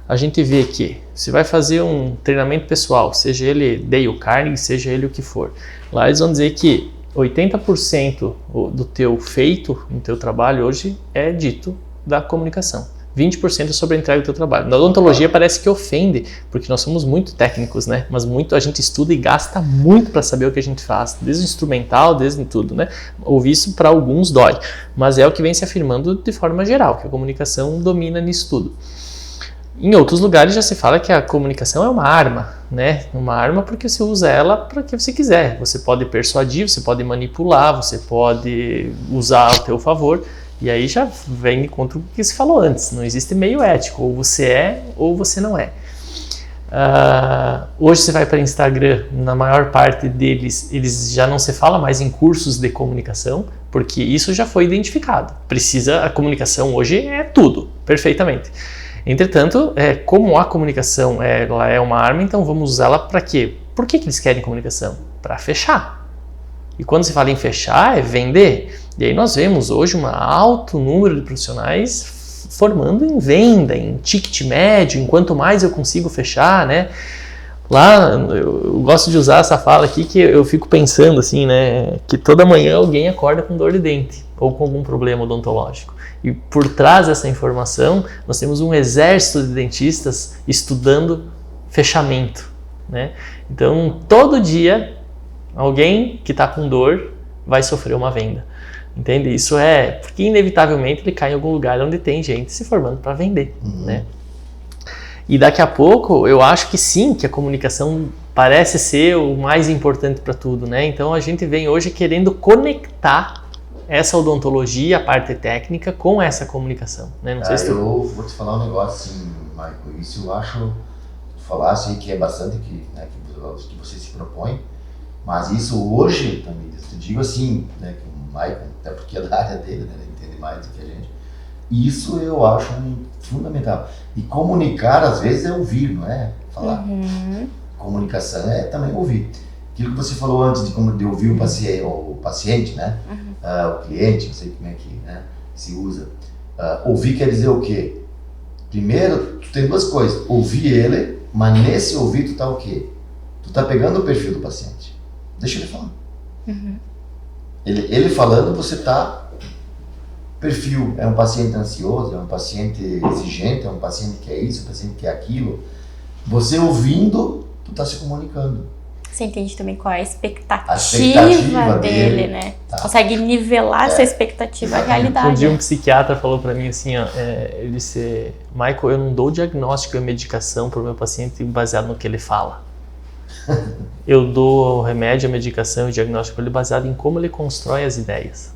a gente vê que se vai fazer um treinamento pessoal, seja ele Dale Carnegie, seja ele o que for, lá eles vão dizer que 80% do teu feito no teu trabalho hoje é dito da comunicação. 20% sobre a entrega do teu trabalho. Na odontologia parece que ofende, porque nós somos muito técnicos, né? Mas a gente estuda e gasta muito para saber o que a gente faz, desde o instrumental, desde tudo, né? Ouvir isso para alguns dói, mas é o que vem se afirmando de forma geral, que a comunicação domina nisso tudo. Em outros lugares já se fala que a comunicação é uma arma, né? Uma arma porque você usa ela para o que você quiser. Você pode persuadir, você pode manipular, você pode usar ao teu favor. E aí já vem contra o que se falou antes, não existe meio ético, ou você é ou você não é. Hoje você vai para Instagram, na maior parte deles, eles já não se fala mais em cursos de comunicação, porque isso já foi identificado. A comunicação hoje é tudo, perfeitamente. Entretanto, como a comunicação ela é uma arma, então vamos usá-la para quê? Por que eles querem comunicação? para fechar. E quando se fala em fechar, é vender. E aí nós vemos hoje um alto número de profissionais formando em venda, em ticket médio, em quanto mais eu consigo fechar, né? Lá, eu gosto de usar essa fala aqui que eu fico pensando assim, né? Que toda manhã alguém acorda com dor de dente ou com algum problema odontológico. E por trás dessa informação, nós temos um exército de dentistas estudando fechamento, né? Então, todo dia, alguém que está com dor vai sofrer uma venda. Entende? Isso é porque, inevitavelmente, ele cai em algum lugar onde tem gente se formando para vender, né? E daqui a pouco, eu acho que sim, que a comunicação parece ser o mais importante para tudo, né? Então, a gente vem hoje querendo conectar essa odontologia, a parte técnica, com essa comunicação, né? Não sei se eu vou te falar um negócio assim, Michael, isso eu acho, tu falasse aí que é bastante né, que você se propõe, mas isso hoje, também, eu digo assim, né, que o Michael, até porque é da área dele, né, ele entende mais do que a gente, isso eu acho fundamental. E comunicar, às vezes, é ouvir, não é falar. Comunicação é também ouvir. Aquilo que você falou antes de ouvir o paciente, né? O cliente, não sei como é que, né, se usa. Ouvir quer dizer o quê? Primeiro, tu tem duas coisas. Ouvir ele, mas nesse ouvir tu tá o quê? Tu tá pegando o perfil do paciente. Deixa ele falar. Ele falando, você tá... Perfil, é um paciente ansioso, é um paciente exigente, é um paciente que é isso, é um paciente que é aquilo. Você ouvindo, tu tá se comunicando. Você entende também qual é a expectativa dele, né? Tá. Consegue nivelar essa expectativa à realidade. Um dia um psiquiatra falou para mim assim, ó, ele disse, Michael, eu não dou diagnóstico e medicação para o meu paciente baseado no que ele fala. Eu dou o remédio, a medicação e o diagnóstico para ele baseado em como ele constrói as ideias.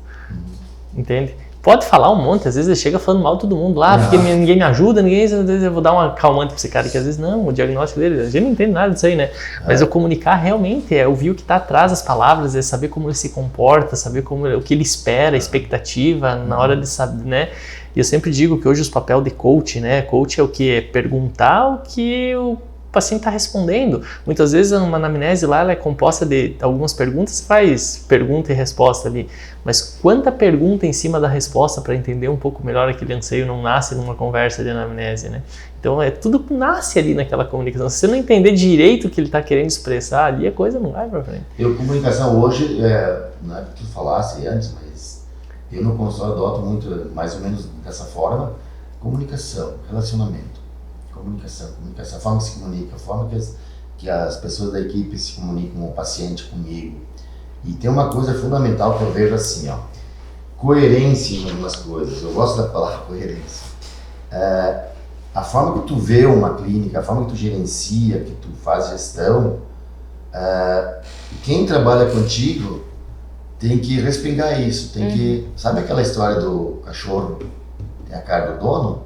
Entende? Pode falar um monte, às vezes ele chega falando mal de todo mundo lá, porque ninguém me ajuda, às vezes eu vou dar uma calmante pra esse cara, que às vezes não, o diagnóstico dele, a gente não entende nada disso aí, né? Mas eu comunicar realmente é ouvir o que está atrás das palavras, é saber como ele se comporta, saber o que ele espera, a expectativa, na hora de saber, né? E eu sempre digo que hoje o papel de coach, né? Coach é o que? É perguntar o que o paciente está respondendo. Muitas vezes uma anamnese lá ela é composta de algumas perguntas, faz pergunta e resposta ali, mas quanta pergunta em cima da resposta para entender um pouco melhor aquele anseio não nasce numa conversa de anamnese, né? Então tudo nasce ali naquela comunicação. Se você não entender direito o que ele está querendo expressar ali, a coisa não vai para frente. Comunicação hoje, não é que tu falasse antes, mas eu no consultório adoto muito, mais ou menos dessa forma, comunicação, relacionamento. Comunicação, a forma que se comunica, a forma que as pessoas da equipe se comunicam com o paciente, comigo. E tem uma coisa fundamental que eu vejo assim, ó, coerência em algumas coisas. Eu gosto da palavra coerência. A forma que tu vê uma clínica, a forma que tu gerencia, que tu faz gestão, quem trabalha contigo tem que respingar isso, tem que... Sabe aquela história do cachorro, tem a cara do dono?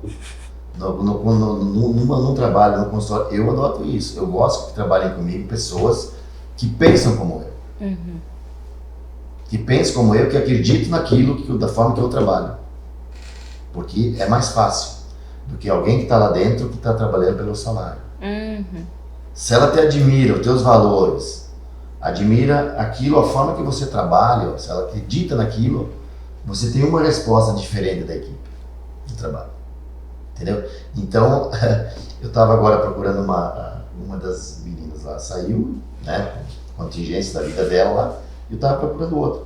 Num trabalho, no consultório, eu adoto isso. Eu gosto que trabalhem comigo pessoas que pensam como eu. Que pensam como eu, que acreditam naquilo, da forma que eu trabalho. Porque é mais fácil do que alguém que está lá dentro que está trabalhando pelo salário. Se ela te admira, os teus valores, admira aquilo, a forma que você trabalha, se ela acredita naquilo, você tem uma resposta diferente da equipe de trabalho. Entendeu? Então, eu estava agora procurando uma das meninas lá, saiu, né, contingência da vida dela lá, e eu estava procurando outra.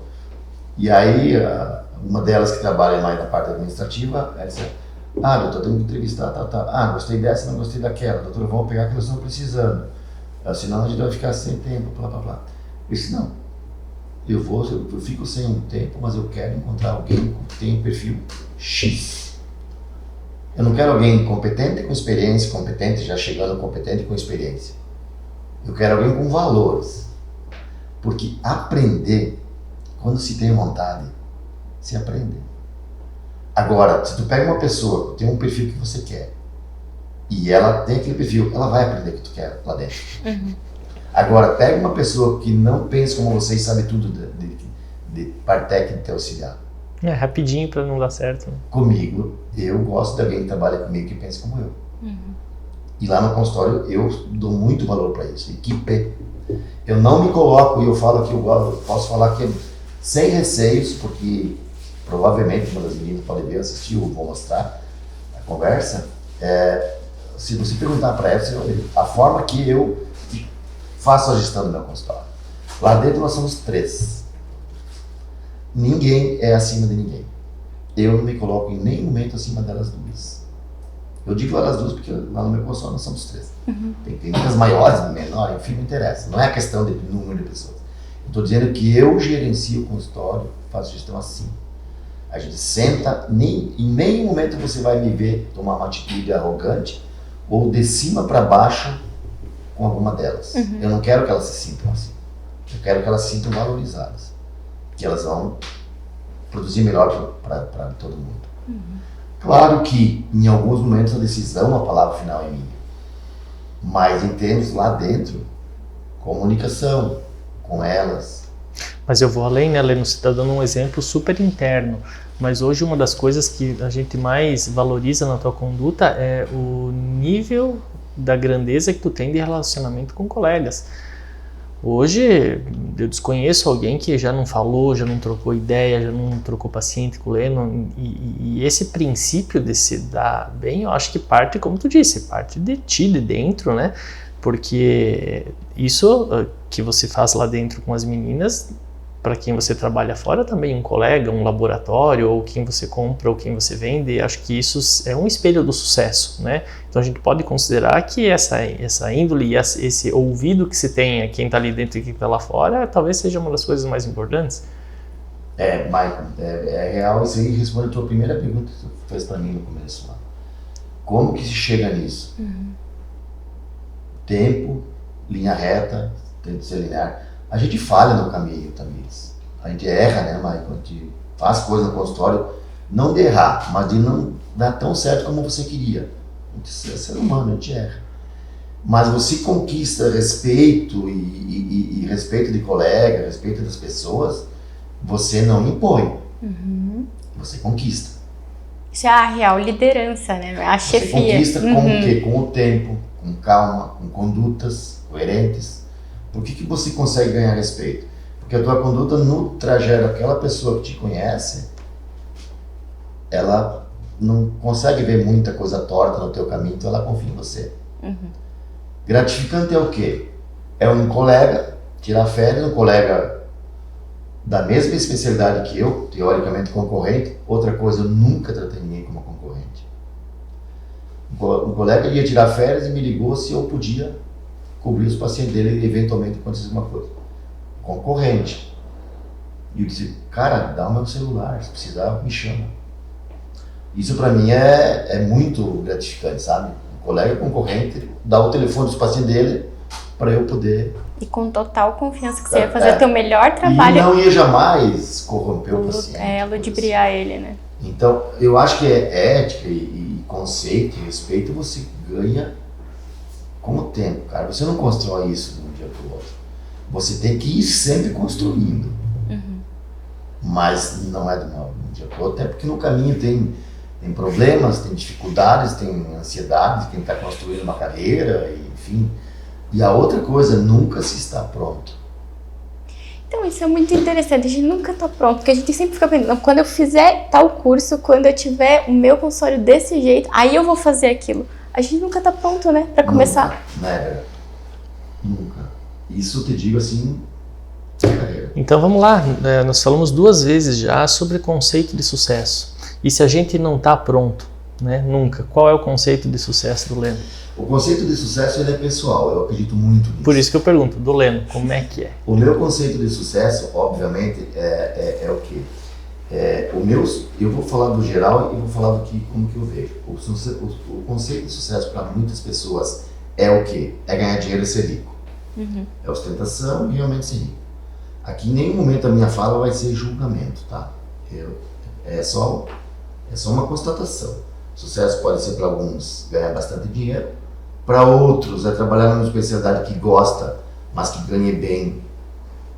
E aí, uma delas que trabalha mais na parte administrativa, ela disse, doutor, tenho que entrevistar, tá. Gostei dessa, não gostei daquela, doutor, vamos pegar que nós estamos precisando, senão a gente vai ficar sem tempo, blá, blá, blá. Eu disse, não, eu fico sem um tempo, mas eu quero encontrar alguém que tem um perfil X. Eu não quero alguém competente com experiência, competente já chegando competente com experiência. Eu quero alguém com valores. Porque aprender, quando se tem vontade, se aprende. Agora, se tu pega uma pessoa que tem um perfil que você quer, e ela tem aquele perfil, ela vai aprender o que tu quer lá dentro. Agora, pega uma pessoa que não pensa como você e sabe tudo de parte técnica e auxiliar. Rapidinho para não dar certo. Né? Comigo, eu gosto de alguém que trabalha comigo que pensa como eu. E lá no consultório eu dou muito valor para isso. Equipe, Eu não me coloco, e eu falo que eu posso falar que sem receios, porque provavelmente uma das meninas pode ver, assistir, ou vou mostrar a conversa. Se você perguntar para ela, a forma que eu faço a gestão do meu consultório. Lá dentro nós somos 3. Ninguém é acima de ninguém. Eu não me coloco em nenhum momento acima delas 2. Eu digo elas 2 porque lá no meu consultório nós somos 3. Tem clínicas maiores, menores, enfim, não interessa. Não é questão de número de pessoas. Eu estou dizendo que eu gerencio o consultório, faço gestão assim. A gente senta, em nenhum momento você vai me ver tomar uma atitude arrogante ou de cima para baixo com alguma delas. Eu não quero que elas se sintam assim. Eu quero que elas se sintam valorizadas. Que elas vão produzir melhor para todo mundo. Claro que em alguns momentos a decisão, a palavra final é minha. Mas em termos lá dentro, comunicação com elas. Mas eu vou além, né, Leno? Você está dando um exemplo super interno. Mas hoje uma das coisas que a gente mais valoriza na tua conduta é o nível da grandeza que tu tem de relacionamento com colegas. Hoje eu desconheço alguém que já não falou, já não trocou ideia, já não trocou paciente com o Leno, e esse princípio de se dar bem, eu acho que parte, como tu disse, parte de ti, de dentro, né? Porque isso que você faz lá dentro com as meninas, para quem você trabalha fora também, um colega, um laboratório, ou quem você compra, ou quem você vende, acho que isso é um espelho do sucesso, né? Então a gente pode considerar que essa índole e esse ouvido que se tem, quem está ali dentro e quem está lá fora, talvez seja uma das coisas mais importantes. Michael, é real, isso aí responde a tua primeira pergunta que tu fez para mim no começo lá. Como que se chega nisso? Tempo, linha reta, tem que ser linear. A gente falha no caminho também. A gente erra, né, Michael? A gente faz coisas no consultório, não de errar, mas de não dar tão certo como você queria. A gente é ser humano, a gente erra. Mas você conquista respeito e respeito de colega, respeito das pessoas, você não impõe. Você conquista. Isso é a real liderança, né? A chefia. Você conquista com o quê? Com o tempo, com calma, com condutas coerentes. Por que você consegue ganhar respeito? Porque a tua conduta no trajeto daquela pessoa que te conhece, ela não consegue ver muita coisa torta no teu caminho, então ela confia em você. Gratificante é o quê? É um colega tirar férias, um colega da mesma especialidade que eu, teoricamente concorrente. Outra coisa, eu nunca tratei ninguém como concorrente. Um colega ia tirar férias e me ligou se eu podia cobrir os pacientes dele e eventualmente acontecer alguma coisa. Concorrente. E eu disse, cara, dá o meu celular, se precisar, me chama. Isso para mim é muito gratificante, sabe? Um colega concorrente dá o telefone dos pacientes dele para eu poder... E com total confiança que você ia fazer o teu melhor trabalho. E não ia jamais corromper o paciente. Ludibriar ele, né? Então, eu acho que é ética e conceito e respeito você ganha com o tempo, cara. Você não constrói isso de um dia para o outro. Você tem que ir sempre construindo. Mas não é de um dia para o outro, até porque no caminho tem problemas, tem dificuldades, tem ansiedade de quem está construindo uma carreira, enfim. E a outra coisa, nunca se está pronto. Então isso é muito interessante, a gente nunca está pronto, porque a gente sempre fica pensando, quando eu fizer tal curso, quando eu tiver o meu consultório desse jeito, aí eu vou fazer aquilo. A gente nunca está pronto, né, para começar. Nunca. Isso eu te digo assim, carreira. Então vamos lá, nós falamos 2 vezes já sobre conceito de sucesso. E se a gente não está pronto, né, nunca, qual é o conceito de sucesso do Leno? O conceito de sucesso ele é pessoal, eu acredito muito nisso. Por isso que eu pergunto, do Leno, como é que é? O meu conceito de sucesso, obviamente, é o quê? Eu vou falar do geral e vou falar como que eu vejo. O conceito de sucesso para muitas pessoas é o quê? É ganhar dinheiro e ser rico. É ostentação e realmente ser rico. Aqui em nenhum momento a minha fala vai ser julgamento, tá? É só uma constatação. Sucesso pode ser para alguns ganhar bastante dinheiro, para outros é trabalhar numa especialidade que gosta, mas que ganhe bem,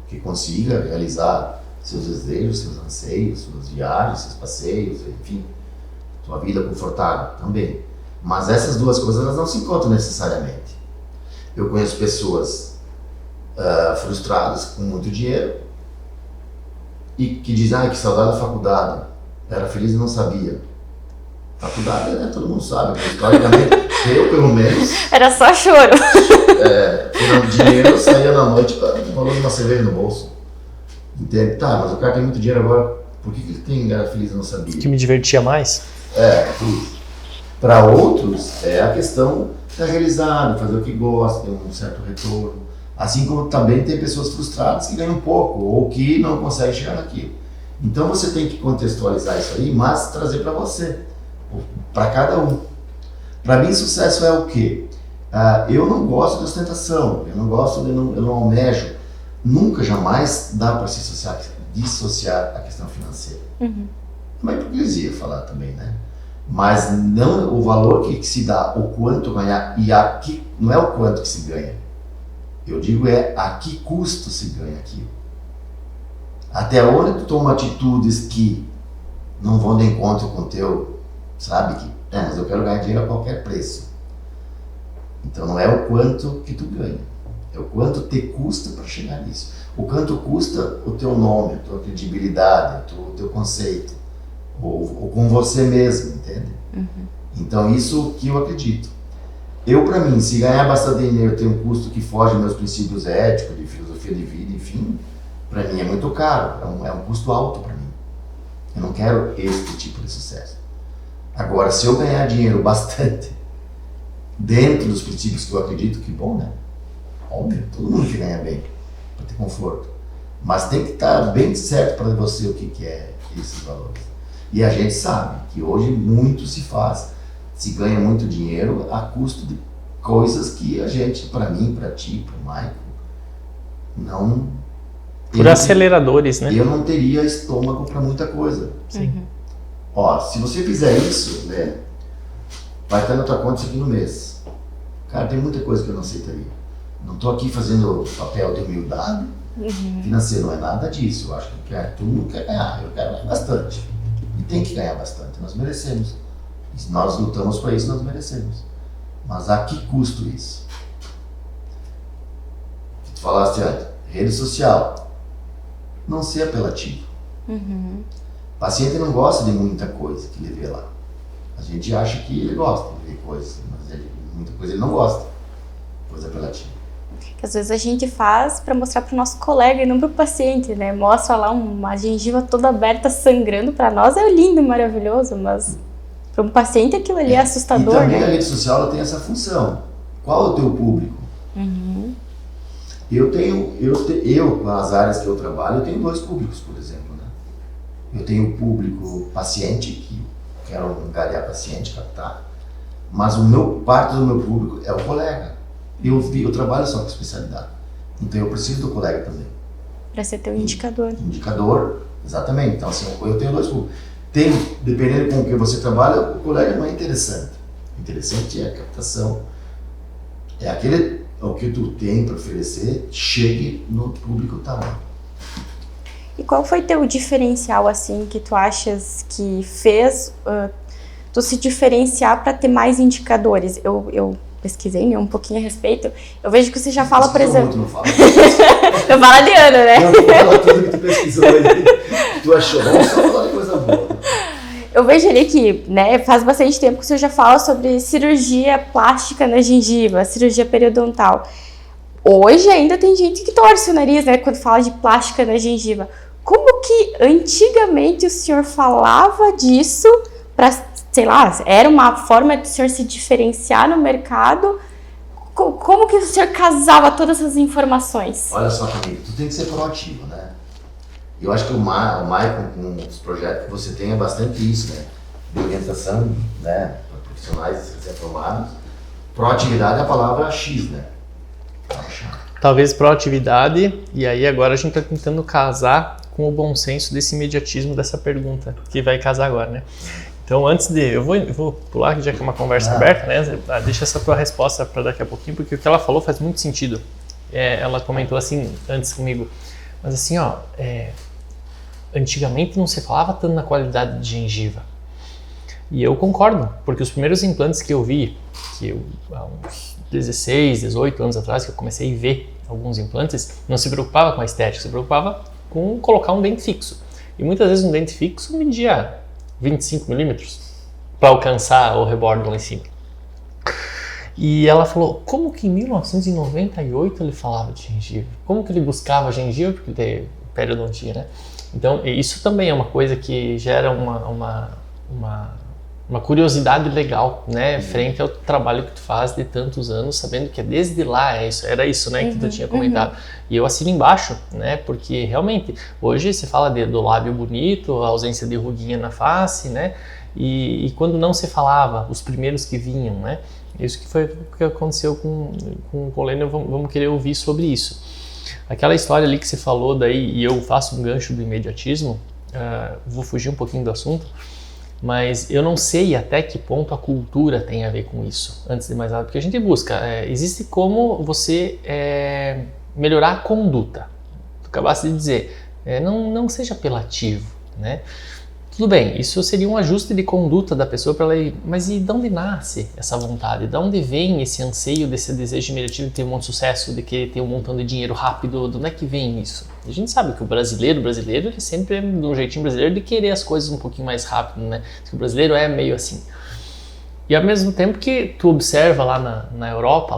que consiga realizar seus desejos, seus anseios, suas viagens, seus passeios, enfim, sua vida confortável também. Mas essas 2 coisas elas não se encontram necessariamente. Eu conheço pessoas frustradas, com muito dinheiro, e que dizem, que saudade da faculdade, era feliz e não sabia. Faculdade, né, todo mundo sabe, historicamente, eu pelo menos... Era só choro. Tirando dinheiro, eu saía na noite para o valor de uma cerveja no bolso. Entende? Tá, mas o cara tem muito dinheiro agora, por que ele era feliz e não sabia? Que me divertia mais? Para outros, é a questão de estar realizado, fazer o que gosta, ter um certo retorno. Assim como também tem pessoas frustradas que ganham pouco ou que não conseguem chegar naquilo. Então você tem que contextualizar isso aí, mas trazer para você, para cada um. Para mim, sucesso é o quê? Eu não gosto de ostentação, eu não almejo. Nunca, jamais dá para se dissociar a questão financeira. Uhum. É uma hipocrisia falar também, né? Mas não o valor que se dá, o quanto ganhar, e aqui não é o quanto que se ganha. Eu digo a que custo se ganha aquilo. Até onde tu toma atitudes que não vão de encontro com o teu, sabe? Mas eu quero ganhar dinheiro a qualquer preço. Então não é o quanto que tu ganha, é o quanto te custa para chegar nisso. O quanto custa o teu nome, a tua credibilidade, o teu conceito, ou com você mesmo, entende? Uhum. Então isso que eu acredito. Eu, para mim, se ganhar bastante dinheiro tem um custo que foge dos meus princípios éticos, de filosofia de vida, enfim, para mim é muito caro, é um custo alto para mim. Eu não quero esse tipo de sucesso. Agora, se eu ganhar dinheiro bastante, dentro dos princípios que eu acredito, que bom, né? Óbvio, todo mundo que ganha bem, para ter conforto. Mas tem que estar bem certo para você o que é esses valores. E a gente sabe que hoje muito se faz, se ganha muito dinheiro a custo de coisas que a gente, para mim, para ti, para o Michael, não... Por aceleradores, né? Eu não teria estômago para muita coisa. Sim. Ó, se você fizer isso, né, vai estar na tua conta isso aqui no mês. Cara, tem muita coisa que eu não aceitaria. Não estou aqui fazendo papel de humildade financeira, não é nada disso. Eu acho que todo mundo quer ganhar, eu quero ganhar bastante. E tem que ganhar bastante, nós merecemos. E se nós lutamos para isso, nós merecemos. Mas a que custo isso? Que tu falaste antes, rede social, não ser apelativo. Uhum. O paciente não gosta de muita coisa que ele vê lá. A gente acha que ele gosta de ver coisas, mas muita coisa ele não gosta. Coisa apelativa. Que às vezes a gente faz para mostrar para o nosso colega e não para o paciente, né? Mostra lá uma gengiva toda aberta, sangrando, para nós é lindo, maravilhoso, mas para um paciente aquilo ali é assustador, e também né? a rede social ela tem essa função. Qual é o teu público? Uhum. Eu, nas áreas que eu trabalho, eu tenho dois públicos, por exemplo, né? Eu tenho o público paciente, que quero angariar paciente, captar, mas parte do meu público é o colega. Eu trabalho só com especialidade, então eu preciso do colega também. Para ser teu indicador. Indicador, exatamente. Então, assim, eu tenho dois públicos. Dependendo com o que você trabalha, o colega não é interessante. O interessante é a captação. É o que tu tem para oferecer, chegue no público tal. E qual foi teu diferencial, assim, que tu achas que fez tu se diferenciar para ter mais indicadores? Eu pesquisei, né, um pouquinho a respeito. Eu vejo que você já fala, por exemplo... Não fala. Eu falo a Diana, né? Não fala tudo que tu pesquisou aí. Tu achou, vamos só falar de coisa boa. Eu vejo ali que, né, faz bastante tempo que você já fala sobre cirurgia plástica na gengiva, cirurgia periodontal. Hoje ainda tem gente que torce o nariz, né, quando fala de plástica na gengiva. Como que antigamente o senhor falava disso para, sei lá, era uma forma de o senhor se diferenciar no mercado? Como que o senhor casava todas essas informações? Olha só, Camila, tu tem que ser proativo, né? Eu acho que o Michael, com os projetos que você tem, é bastante isso, né? De orientação, né? Para profissionais recém-formados. Proatividade é a palavra X, né? Talvez proatividade, e aí agora a gente está tentando casar com o bom senso desse imediatismo dessa pergunta, que vai casar agora, né? Então, eu vou pular, já que é uma conversa aberta, né? Deixa essa tua resposta para daqui a pouquinho, porque o que ela falou faz muito sentido. Ela comentou assim, antes comigo, mas assim, ó, antigamente não se falava tanto na qualidade de gengiva. E eu concordo, porque os primeiros implantes que eu vi, há uns 16, 18 anos atrás, que eu comecei a ver alguns implantes, não se preocupava com a estética, se preocupava com colocar um dente fixo. E muitas vezes um dente fixo media 25 milímetros para alcançar o rebordo lá em cima. E ela falou, como que em 1998 ele falava de gengiva? Como que ele buscava gengiva? Porque tem periodontia, né? Então, isso também é uma coisa que gera uma curiosidade legal, né? Frente ao trabalho que tu faz de tantos anos, sabendo que desde lá era isso, né? Que tu tinha comentado. E eu assino embaixo, né? Porque realmente, hoje se fala do lábio bonito, a ausência de ruguinha na face, né? E quando não se falava, os primeiros que vinham, né? Isso que foi o que aconteceu com o Polênio, vamos querer ouvir sobre isso. Aquela história ali que você falou daí, e eu faço um gancho do imediatismo, vou fugir um pouquinho do assunto, mas eu não sei até que ponto a cultura tem a ver com isso, antes de mais nada, porque a gente busca, existe como você melhorar a conduta. Tu acabaste de dizer, não seja apelativo, né? Tudo bem, isso seria um ajuste de conduta da pessoa para ela ir, mas e de onde nasce essa vontade? De onde vem esse anseio, desse desejo imediativo de ter um monte de sucesso, de querer ter um montão de dinheiro rápido? De onde é que vem isso? A gente sabe que o brasileiro, ele sempre é de um jeitinho brasileiro de querer as coisas um pouquinho mais rápido, né? O brasileiro é meio assim. E ao mesmo tempo que tu observa lá na Europa,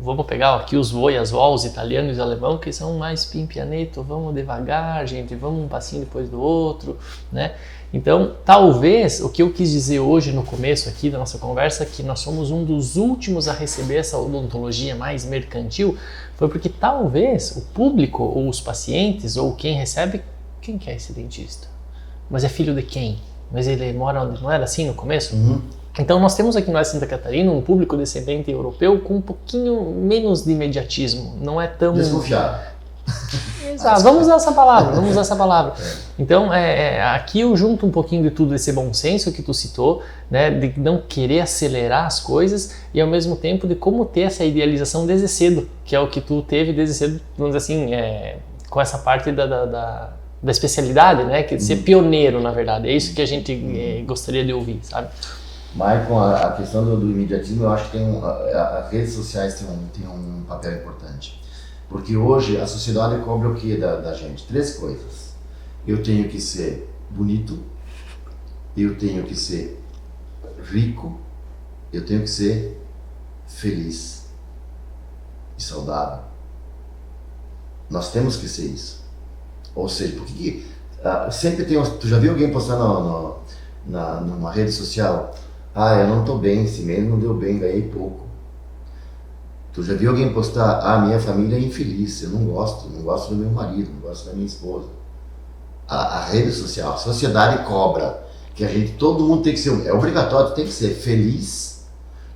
vamos pegar aqui os voyageurs, os italianos e os alemães, que são mais pimpianeto, vamos devagar, gente, vamos um passinho depois do outro, né? Então, talvez, o que eu quis dizer hoje no começo aqui da nossa conversa, que nós somos um dos últimos a receber essa odontologia mais mercantil, foi porque talvez o público, ou os pacientes, ou quem recebe, quem que é esse dentista? Mas é filho de quem? Mas ele mora onde? Não era assim no começo? Então nós temos aqui no Santa Catarina um público descendente europeu com um pouquinho menos de imediatismo, não é tão... Desconfiado. Exato, vamos usar essa palavra. Então aqui eu junto um pouquinho de tudo esse bom senso que tu citou, né, de não querer acelerar as coisas e ao mesmo tempo de como ter essa idealização desde cedo, que é o que tu teve desde cedo, vamos dizer assim, com essa parte da especialidade, né, que de ser pioneiro, na verdade, é isso que a gente gostaria de ouvir, sabe? Maicon, a questão do imediatismo, eu acho que as redes sociais têm um papel importante. Porque hoje a sociedade cobra o que da gente? 3 coisas. Eu tenho que ser bonito, eu tenho que ser rico, eu tenho que ser feliz e saudável. Nós temos que ser isso. Ou seja, porque sempre tem... Tu já viu alguém postar numa rede social? Eu não tô bem, esse mês não deu bem, ganhei pouco. Tu já viu alguém postar, minha família é infeliz, eu não gosto do meu marido, não gosto da minha esposa. A rede social, a sociedade cobra que todo mundo tem que ser, é obrigatório, tu tem que ser feliz,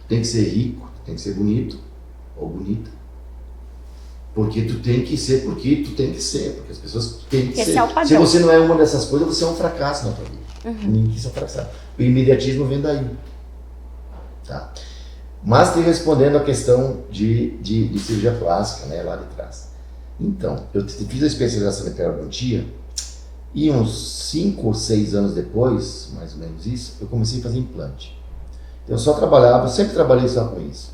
tu tem que ser rico, tu tem que ser bonito ou bonita. Porque tu tem que ser, porque as pessoas têm que ser. Se você não é uma dessas coisas, você é um fracasso na tua vida. Ninguém é um fracasso. O imediatismo vem daí. Tá? Mas te respondendo a questão de cirurgia plástica, né, lá de trás. Então, eu fiz a especialização em periodontia e uns 5 ou 6 anos depois, mais ou menos isso, eu comecei a fazer implante. Eu sempre trabalhei só com isso.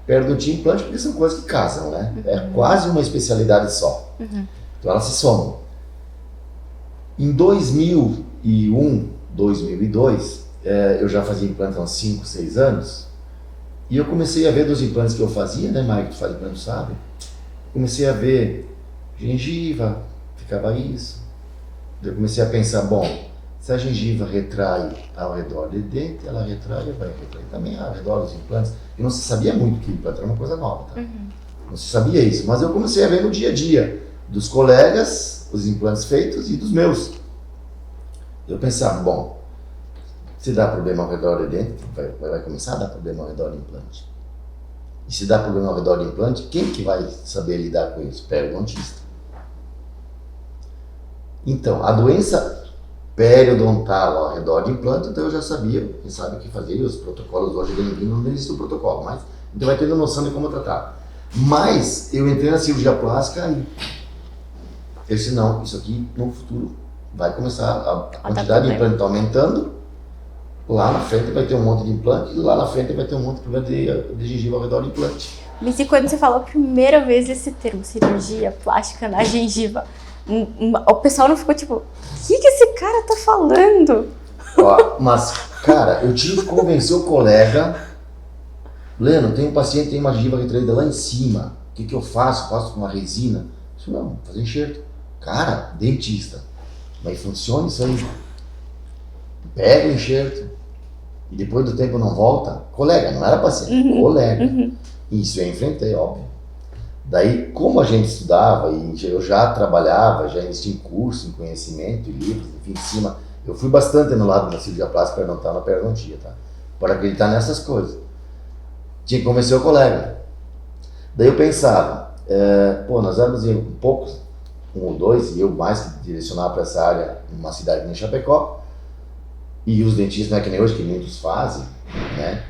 Periodontia e implante, porque são coisas que casam, né? É quase uma especialidade só. Então elas se somam. Em 2001, 2002, eu já fazia implante há uns 5, 6 anos, e eu comecei a ver dos implantes que eu fazia, né, Mike, tu faz implante, sabe? Comecei a ver gengiva, ficava isso. Eu comecei a pensar, bom, se a gengiva retrai ao redor do dente, ela vai retrair também ao redor dos implantes. E não se sabia muito que implante era uma coisa nova, tá? Não se sabia isso, mas eu comecei a ver no dia a dia dos colegas, os implantes feitos e dos meus. Eu pensava, bom, se dá problema ao redor do dente, vai começar a dar problema ao redor do implante. E se dá problema ao redor do implante, quem que vai saber lidar com isso? Periodontista. Então, a doença periodontal ao redor do implante, então eu já sabia, quem sabe o que fazer, e os protocolos hoje não existe o protocolo, mas então vai tendo noção de como tratar. Mas eu entrei na cirurgia plástica e eu disse, não, isso aqui no futuro vai começar, a quantidade de implante aumentando, lá na frente vai ter um monte de implante, e lá na frente vai ter um monte de gengiva ao redor do implante. Mas e quando você falou a primeira vez esse termo, cirurgia plástica na gengiva, o pessoal não ficou tipo, o que esse cara tá falando? Ó, mas, cara, eu tive que convencer o colega, Leno, tem um paciente que tem uma gengiva retraída lá em cima, o que eu faço? Faço com uma resina? Eu disse, não, vou fazer enxerto. Cara, dentista, mas funciona isso aí. Pega o enxerto e depois do tempo não volta. Colega, não era paciente, colega. Isso eu enfrentei, óbvio. Daí, como a gente estudava e eu já trabalhava, já investia em curso, em conhecimento, em livros, enfim, em cima, eu fui bastante no lado da cirurgia plástica periodontal, na periodontia, tá? Para acreditar nessas coisas. Tinha que convencer o colega. Daí eu pensava, nós éramos em poucos, 1 ou 2, e eu mais que direcionava para essa área numa cidade como Chapecó, e os dentistas, não é que nem hoje, que muitos fazem, né?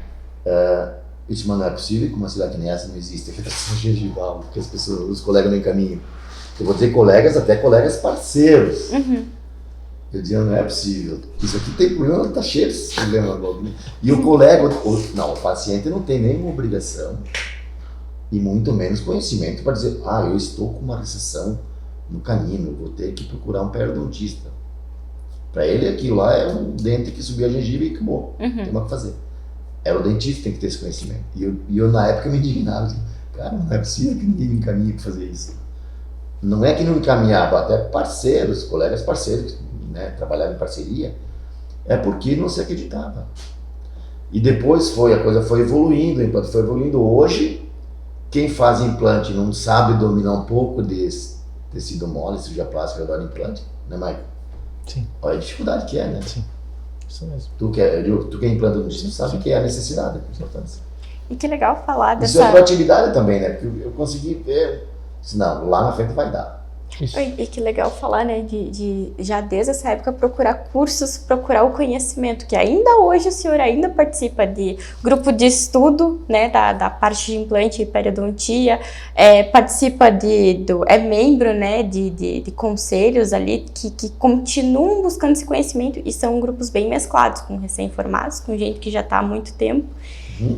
Eu disse, mas não é possível que uma cidade que nem essa não existe retração gengival, porque as pessoas, os colegas não encaminham. Eu vou ter colegas, até colegas parceiros. Eu dizia, não é possível, isso aqui tem problema, tá cheio de problema. E o colega, o paciente não tem nenhuma obrigação, e muito menos conhecimento para dizer, eu estou com uma recessão no canino, vou ter que procurar um periodontista. Para ele, aquilo lá é um dente que subiu a gengiva e acabou, não tem mais o que fazer. Era o dentista que tem que ter esse conhecimento. E eu na época me indignava, assim, cara, não é possível que ninguém me encaminhe para fazer isso. Não é que não encaminhava, até parceiros, colegas parceiros, né, trabalhavam em parceria, é porque não se acreditava. E depois a coisa foi evoluindo, o implante foi evoluindo. Hoje, quem faz implante não sabe dominar um pouco desse tecido mole, cirurgia plástica, adora implante, né, Maicon? Sim. Olha a dificuldade que é, né? Sim. Isso mesmo. Tu que é implantologista, sabe que é a necessidade, a importância. E que legal falar dessa... Isso é proatividade também, né? Porque eu consegui ver, senão lá na frente vai dar. Isso. E que legal falar, né, de já desde essa época procurar cursos, procurar o conhecimento, que ainda hoje o senhor ainda participa de grupo de estudo, né, da parte de implante e periodontia, participa é membro, né, de conselhos ali que continuam buscando esse conhecimento, e são grupos bem mesclados, com recém-formados, com gente que já está há muito tempo.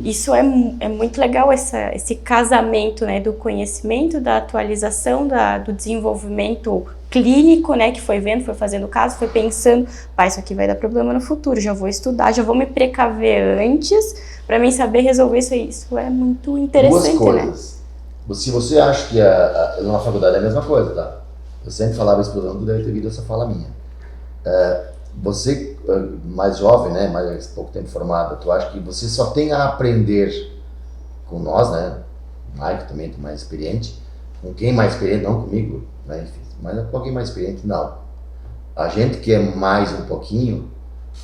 Isso é muito legal, esse casamento, né, do conhecimento, da atualização, do desenvolvimento clínico, né, que foi vendo, foi fazendo caso, foi pensando, isso aqui vai dar problema no futuro, já vou estudar, já vou me precaver antes para mim saber resolver isso aí. Isso é muito interessante, duas coisas. Né? Se você acha que na faculdade é a mesma coisa, tá? Eu sempre falava isso pro aluno, deve ter visto essa fala minha. Você, mais jovem, né, mais pouco tempo formado, tu acha que você só tem a aprender com nós, né, o Maico também, que é mais experiente, com quem mais experiente, não comigo, né, mas com alguém mais experiente, não. A gente que é mais um pouquinho,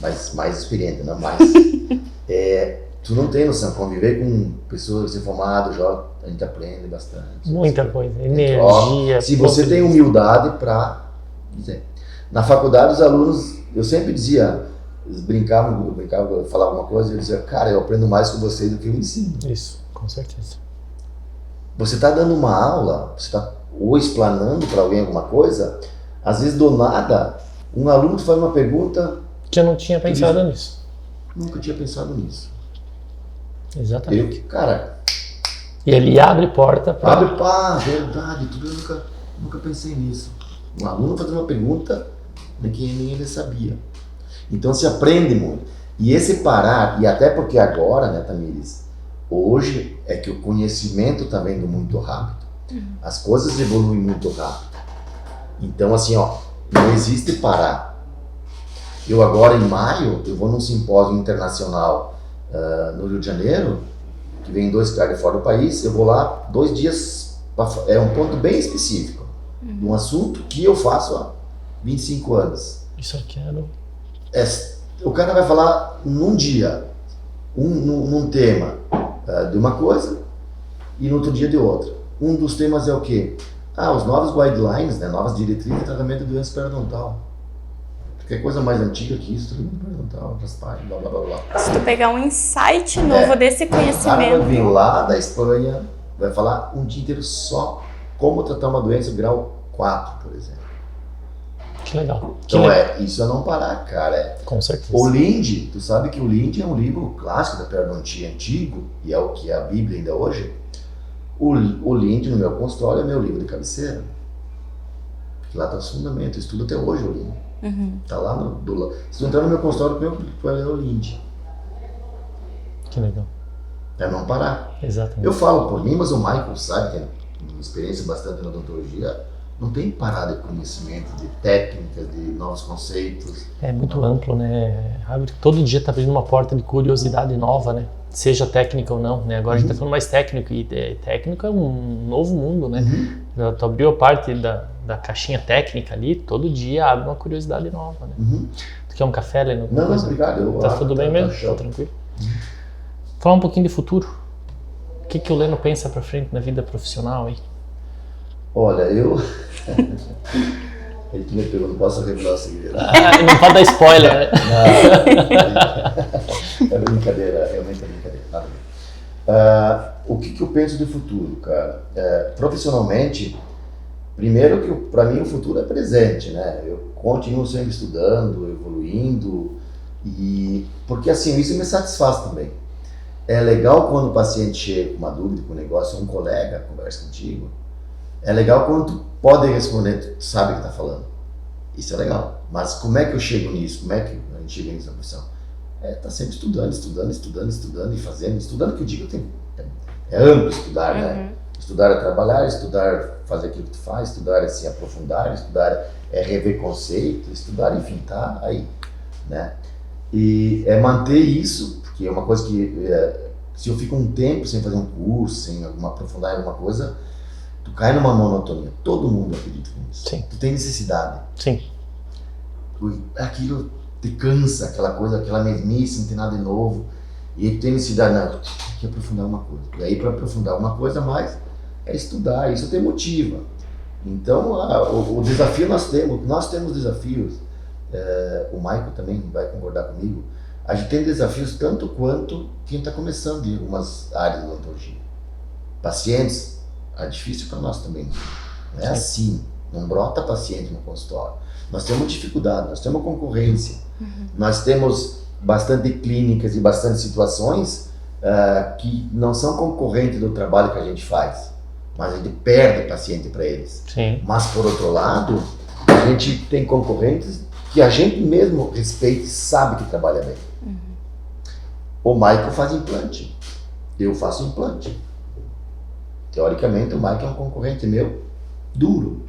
mais experiente, não mais, tu não tem noção, conviver com pessoas recém-formadas, a gente aprende bastante. Muita coisa, energia. Se você tem humildade para dizer. Na faculdade, os alunos, eu sempre dizia, eles brincavam, eu falava uma coisa e eu dizia, cara, eu aprendo mais com vocês do que eu ensino. Isso, com certeza. Você está dando uma aula, você está ou explanando para alguém alguma coisa, às vezes do nada, um aluno faz uma pergunta... Que eu não tinha pensado nisso. Nunca tinha pensado nisso. Exatamente. Cara... E ele abre porta para... Abre, verdade, tudo, eu nunca pensei nisso. Um aluno fazendo uma pergunta que nem ele sabia. Então se aprende muito. E esse parar, e até porque agora, né, Tamires, hoje é que o conhecimento está vindo muito rápido. As coisas evoluem muito rápido. Então assim, não existe parar. Eu agora em maio, eu vou num simpósio internacional no Rio de Janeiro, que vem 2 caras de fora do país, eu vou lá 2 dias, é um ponto bem específico. Um assunto que eu faço há 25 anos. Isso aqui era... O cara vai falar num dia, num tema de uma coisa e no outro dia de outra. Um dos temas é o quê? Os novos guidelines, né, novas diretrizes de tratamento de doença periodontal. Qualquer coisa mais antiga que isso, tratamento periodontal, raspagem, blá blá blá blá. Se tu pegar um insight novo desse conhecimento... O cara vai vir lá da Espanha, vai falar um dia inteiro só como tratar uma doença grau 4, por exemplo. Que legal. Então isso é não parar, cara. Com certeza. O Linde, tu sabe que o Linde é um livro clássico da periodontia antigo, e é o que é a Bíblia ainda hoje. O Lean no meu consultório é meu livro de cabeceira. Porque lá está os fundamentos, eu estudo até hoje o Lean. Tá lá se tu entrar no meu consultório, tu vai ler o Lean. Que legal. É não parar. Exatamente. Eu falo por mim, mas o Michael sabe, que tem uma experiência bastante na odontologia, não tem parada de conhecimento, de técnicas, de novos conceitos. É muito amplo, né? Todo dia tá abrindo uma porta de curiosidade nova, né? Seja técnica ou não, né? Agora a gente tá falando mais técnico, e técnico é um novo mundo, né? Tu abriu a parte da caixinha técnica ali, todo dia abre uma curiosidade nova, né? Tu quer um café, Leno? Não, obrigado. Tá tudo bem mesmo? Tá tranquilo? Falar um pouquinho de futuro. O que o Leno pensa pra frente na vida profissional aí? Olha, Ele me pegou, não posso revelar o segredo. Não pode dar spoiler, né? Não, é brincadeira, realmente é brincadeira. Nada a ver. O que eu penso de futuro, cara? Profissionalmente, primeiro que para mim o futuro é presente, né? Eu continuo sempre estudando, evoluindo, porque assim, isso me satisfaz também. É legal quando o paciente chega com uma dúvida, com um negócio, um colega conversa contigo. É legal quando tu pode responder, tu sabe o que tá falando. Isso é legal. Mas como é que eu chego nisso? Como é que a gente chega nessa posição? Tá sempre estudando e fazendo. Estudando, que eu digo, é amplo estudar, né? Estudar é trabalhar, estudar fazer aquilo que tu faz, estudar é se aprofundar, estudar é rever conceitos, estudar, enfim, tá aí, né? E é manter isso, porque é uma coisa que, se eu fico um tempo sem fazer um curso, sem aprofundar em alguma coisa, tu cai numa monotonia. Todo mundo acredita nisso. Sim. Tu tem necessidade. Sim. Aquilo te cansa, aquela coisa, aquela mesmice, não tem nada de novo. E tu tem necessidade, não, tem que aprofundar uma coisa. E aí, para aprofundar uma coisa mais, é estudar. Isso te motiva. Então, o desafio nós temos desafios. O Michael também vai concordar comigo. A gente tem desafios tanto quanto quem está começando em algumas áreas da odontologia. Pacientes, é difícil para nós também. Não é assim, não brota paciente no consultório. Nós temos dificuldade, nós temos concorrência, nós temos bastante clínicas e bastante situações que não são concorrentes do trabalho que a gente faz, mas a gente perde paciente para eles. Sim. Mas por outro lado, a gente tem concorrentes que a gente mesmo respeita e sabe que trabalha bem. O Michael faz implante, eu faço implante. Teoricamente, o Michael é um concorrente meu duro,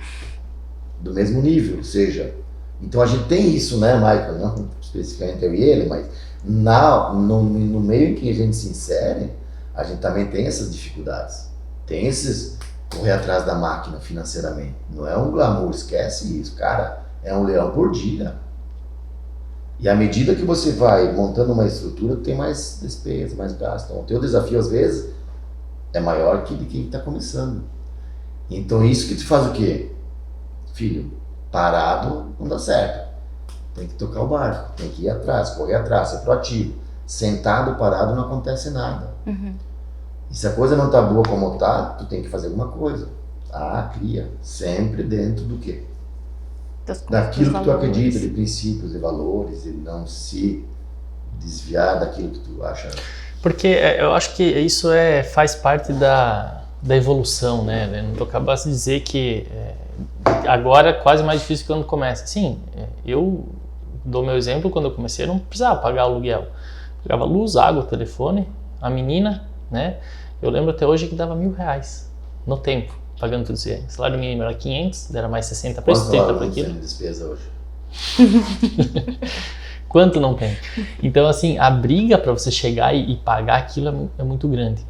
do mesmo nível, ou seja, então a gente tem isso, né, Michael? Não especificamente eu e ele, mas no meio em que a gente se insere, a gente também tem essas dificuldades, tem esses correr atrás da máquina financeiramente. Não é um glamour, esquece isso, cara, é um leão por dia. E à medida que você vai montando uma estrutura, tem mais despesa, mais gasto. Então, o teu desafio, às vezes, é maior que de quem está começando. Então isso que te faz o quê? Filho, parado não dá certo. Tem que tocar o barco, tem que ir atrás, correr atrás, ser proativo. Sentado, parado, não acontece nada. E se a coisa não tá boa como tá, tu tem que fazer alguma coisa. Cria. Sempre dentro do quê? Daquilo que tu acredita, de princípios e valores, e não se desviar daquilo que tu acha. Porque eu acho que isso faz parte da evolução, né? Tu acabaste de dizer que agora é quase mais difícil que quando começa. Sim, eu dou meu exemplo, quando eu comecei eu não precisava pagar aluguel. Eu pagava luz, água, telefone, a menina, né? Eu lembro até hoje que dava R$1.000 no tempo, pagando tudo isso aí. O salário mínimo era 500, era mais 60 para isso, 30 para aquilo. Quanto despesa hoje? Quanto não tem? Então, assim, a briga para você chegar e pagar aquilo é muito grande.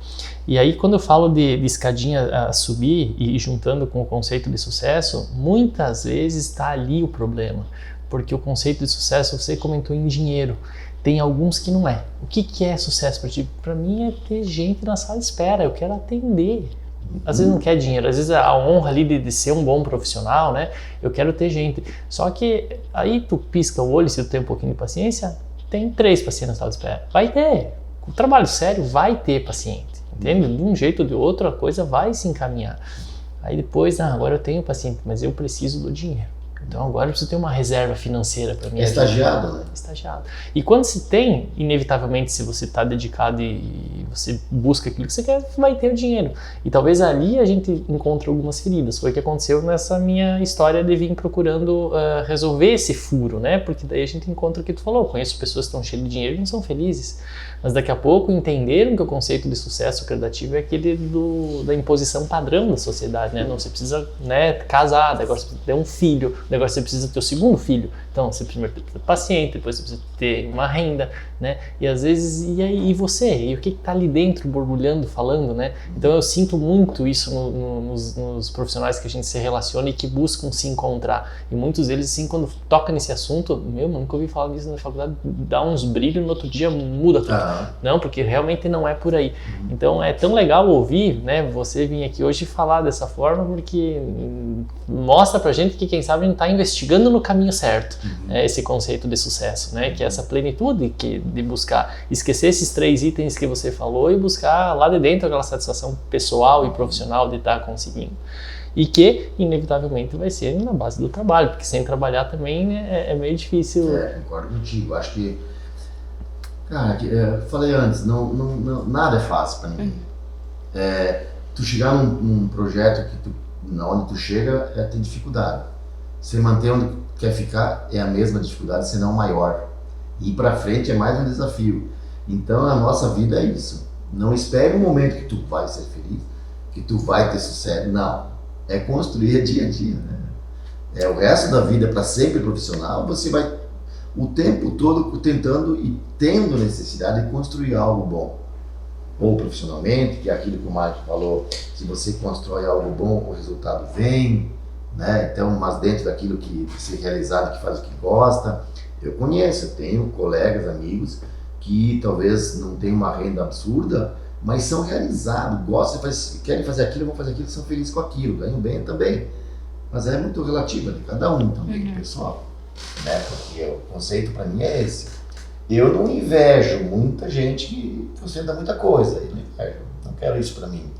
E aí, quando eu falo de escadinha a subir e juntando com o conceito de sucesso, muitas vezes está ali o problema. Porque o conceito de sucesso, você comentou em dinheiro, tem alguns que não é. O que é sucesso para ti? Para mim é ter gente na sala de espera, eu quero atender. Às vezes não quer dinheiro, às vezes a honra ali de ser um bom profissional, né? Eu quero ter gente. Só que aí tu pisca o olho, se tu tem um pouquinho de paciência, tem 3 pacientes na sala de espera. Vai ter. O trabalho sério vai ter paciente, entende? De um jeito ou de outro a coisa vai se encaminhar. Aí depois, agora eu tenho paciente, mas eu preciso do dinheiro. Então agora eu preciso ter uma reserva financeira para mim. Estagiado, né? Estagiado. E quando se tem, inevitavelmente, se você está dedicado e você busca aquilo que você quer, vai ter o dinheiro. E talvez ali a gente encontre algumas feridas. Foi o que aconteceu nessa minha história de vir procurando resolver esse furo, né? Porque daí a gente encontra o que tu falou. Conheço pessoas que estão cheias de dinheiro e não são felizes. Mas daqui a pouco entenderam que o conceito de sucesso gradativo é aquele da imposição padrão da sociedade, né? Não, você precisa, né, casar, agora você precisa ter um filho, agora você precisa ter o segundo filho. Então você primeiro precisa ter paciente, depois você precisa ter uma renda, né? E às vezes, e você? E o que está ali dentro borbulhando, falando, né? Então eu sinto muito isso nos profissionais que a gente se relaciona e que buscam se encontrar. E muitos deles, assim, quando toca nesse assunto, nunca ouvi falar disso na faculdade, dá uns brilhos, no outro dia muda tudo. Não, porque realmente não é por aí. Então é tão legal ouvir, né, você vir aqui hoje falar dessa forma, porque mostra pra gente que quem sabe a gente está investigando no caminho certo, né, esse conceito de sucesso, né, que é essa plenitude de buscar, esquecer esses 3 itens que você falou e buscar lá de dentro aquela satisfação pessoal e profissional de estar conseguindo. E que, inevitavelmente, vai ser na base do trabalho, porque sem trabalhar também é meio difícil. Concordo contigo. Acho que, cara, falei antes, nada é fácil para ninguém. Tu chegar num projeto que onde tu chega tem dificuldade. Você manter onde tu quer ficar é a mesma dificuldade, se não maior. Ir para frente é mais um desafio. Então, na nossa vida é isso. Não espere um momento que tu vai ser feliz, que tu vai ter sucesso. Não. É construir dia a dia, né? O resto da vida para sempre profissional, você vai o tempo todo tentando e tendo necessidade de construir algo bom. Ou profissionalmente, que é aquilo que o Marco falou, se você constrói algo bom, o resultado vem, né? Então, mas dentro daquilo que se realizado, que faz o que gosta. Eu tenho colegas, amigos, que talvez não tenham uma renda absurda, mas são realizados, gostam, querem fazer aquilo, vão fazer aquilo, são felizes com aquilo, ganham bem também. Mas é muito relativo de cada um também, pessoal. Né? Porque o conceito para mim é esse. Eu não invejo muita gente que ostenta muita coisa. Eu não invejo, não quero isso para mim.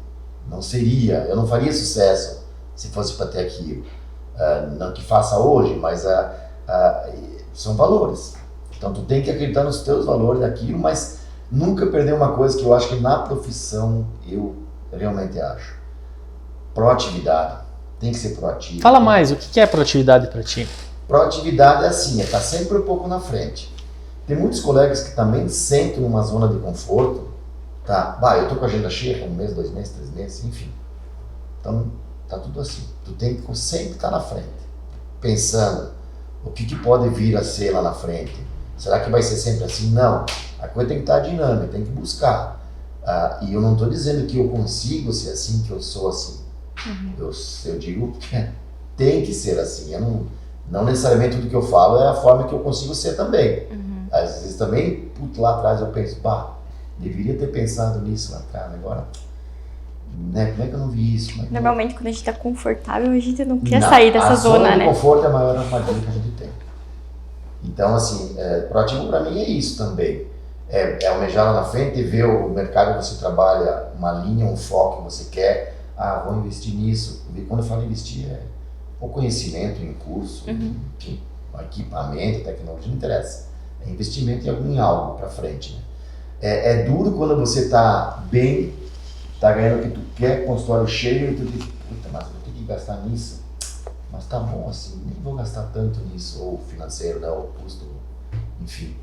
Não seria, eu não faria sucesso se fosse para ter aquilo. Não que faça hoje, mas são valores. Então tu tem que acreditar nos teus valores daquilo, mas nunca perder uma coisa que eu acho que na profissão eu realmente acho. Proatividade. Tem que ser proativo. Fala mais, o que é proatividade para ti? Proatividade é assim, estar sempre um pouco na frente. Tem muitos colegas que também sentem numa zona de conforto, tá? Eu tô com a agenda cheia, 1 mês, 2 meses, 3 meses, enfim. Então, tá tudo assim. Tu tem que sempre estar na frente, pensando o que pode vir a ser lá na frente. Será que vai ser sempre assim? Não. A coisa tem que estar dinâmica, tem que buscar. E eu não estou dizendo que eu consigo ser assim, que eu sou assim. Eu digo que tem que ser assim. Eu não necessariamente tudo que eu falo é a forma que eu consigo ser também. Às vezes também, lá atrás eu penso, deveria ter pensado nisso lá atrás, agora, né? Como é que eu não vi isso? Normalmente quando a gente está confortável, a gente não quer sair dessa zona, né? O conforto é a maior armadilha que a gente tem. Então, assim, proativo para mim é isso também. É almejar lá na frente e ver o mercado que você trabalha, uma linha, um foco que você quer. Vou investir nisso. Quando eu falo investir, o conhecimento em curso, enfim, equipamento, tecnologia, não interessa. É investimento em algo para frente. Né? É duro quando você está bem, está ganhando o que tu quer, constrói o cheio e tu diz, puta, mas eu vou ter que gastar nisso. Mas tá bom assim, nem vou gastar tanto nisso, ou financeiro, né, ou custo, enfim.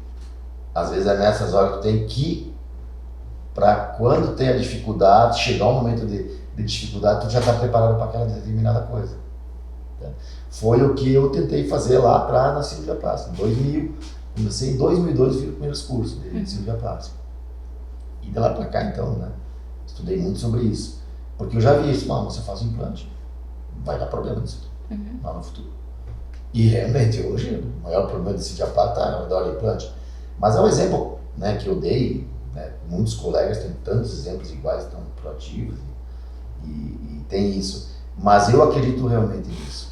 Às vezes é nessas horas que tu tem que, para quando tem a dificuldade, chegar um momento de dificuldade, tu já está preparado para aquela determinada coisa. Tá? Foi o que eu tentei fazer lá atrás na cirurgia plástica. Em 2000, comecei em 2002, fiz os primeiros cursos de cirurgia plástica. E de lá para cá, então, né, estudei muito sobre isso. Porque eu já vi isso, você faz um implante, vai dar problema nisso lá no futuro. E realmente, hoje, o maior problema de cirurgia plástica é ao redor do implante. Mas é um exemplo, né, que eu dei, né, muitos colegas têm tantos exemplos iguais, tão proativos, e tem isso. Mas eu acredito realmente nisso.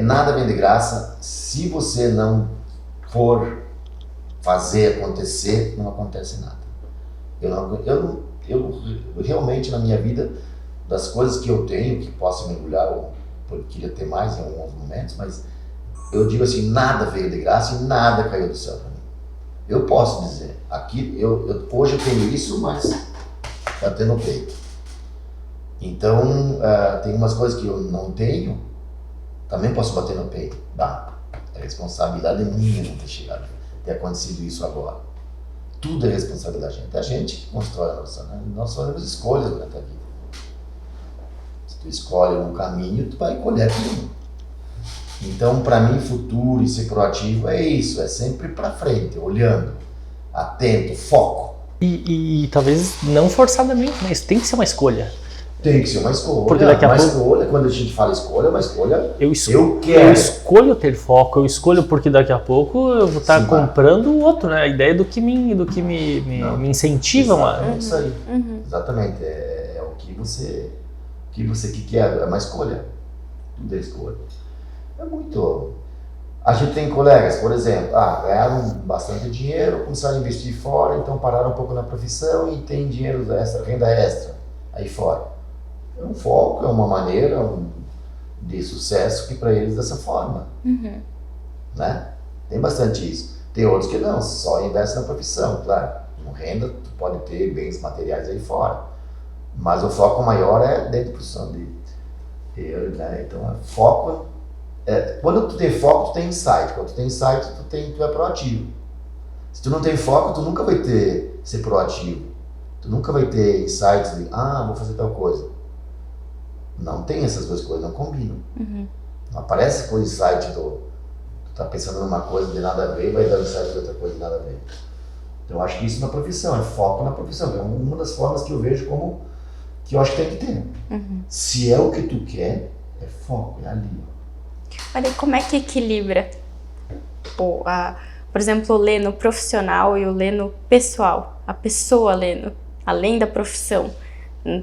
Nada vem de graça. Se você não for fazer acontecer, não acontece nada. Eu realmente, na minha vida, das coisas que eu tenho, que posso mergulhar, eu queria ter mais em alguns momentos, mas eu digo assim, nada veio de graça e nada caiu do céu para mim. Eu posso dizer, aqui, hoje eu tenho isso, mas bater no peito. Então, tem umas coisas que eu não tenho, também posso bater no peito. É responsabilidade minha não ter acontecido isso agora. Tudo é responsabilidade da gente. É a gente que constrói a nossa, né? Nós fazemos escolhas durante a vida. Se tu escolhe um caminho, tu vai colher aquilo. Então, para mim, futuro e ser proativo é isso, é sempre para frente, olhando, atento, foco. E talvez não forçadamente, né? Isso tem que ser uma escolha. Tem que ser uma escolha. Porque daqui a pouco... escolha, quando a gente fala escolha, é uma escolha. Eu quero. Eu escolho ter foco, eu escolho porque daqui a pouco eu vou estar comprando o outro, né? A ideia do que me incentivam a... Isso aí. Exatamente. É o que você quer, é uma escolha. Tudo é escolha. É muito. A gente tem colegas, por exemplo, ganharam bastante dinheiro, começaram a investir fora, então pararam um pouco na profissão e tem dinheiro extra, renda extra aí fora. É um foco, é uma maneira de sucesso que para eles dessa forma. Né? Tem bastante isso. Tem outros que não, só investem na profissão, claro. Com renda, tu pode ter bens materiais aí fora. Mas o foco maior é dentro da profissão de ter, né? Então, foco. Quando tu tem foco, tu tem insight. Quando tu tem insight, tu é proativo. Se tu não tem foco, tu nunca vai ser proativo. Tu nunca vai ter insights de, vou fazer tal coisa. Não tem essas duas coisas, não combinam. Não aparece com o insight tu tá pensando numa coisa de nada a ver e vai dar insight de outra coisa de nada a ver. Então eu acho que isso na profissão, é foco na profissão. É uma das formas que eu vejo como que eu acho que tem que ter. Se é o que tu quer, é foco, é ali. Olha, como é que equilibra, por exemplo, o Leno profissional e o Leno pessoal, a pessoa Leno, além da profissão?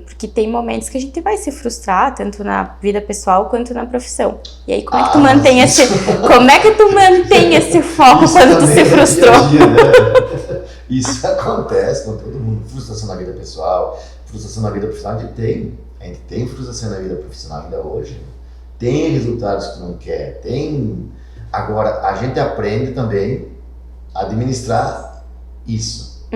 Porque tem momentos que a gente vai se frustrar, tanto na vida pessoal quanto na profissão. E aí, como é que tu mantém esse foco quando tu se frustrou? Dia, né? Isso acontece com todo mundo. Frustração na vida pessoal, frustração na vida profissional, a gente tem frustração na vida profissional ainda hoje. Tem resultados que tu não quer, tem... Agora, a gente aprende também a administrar isso.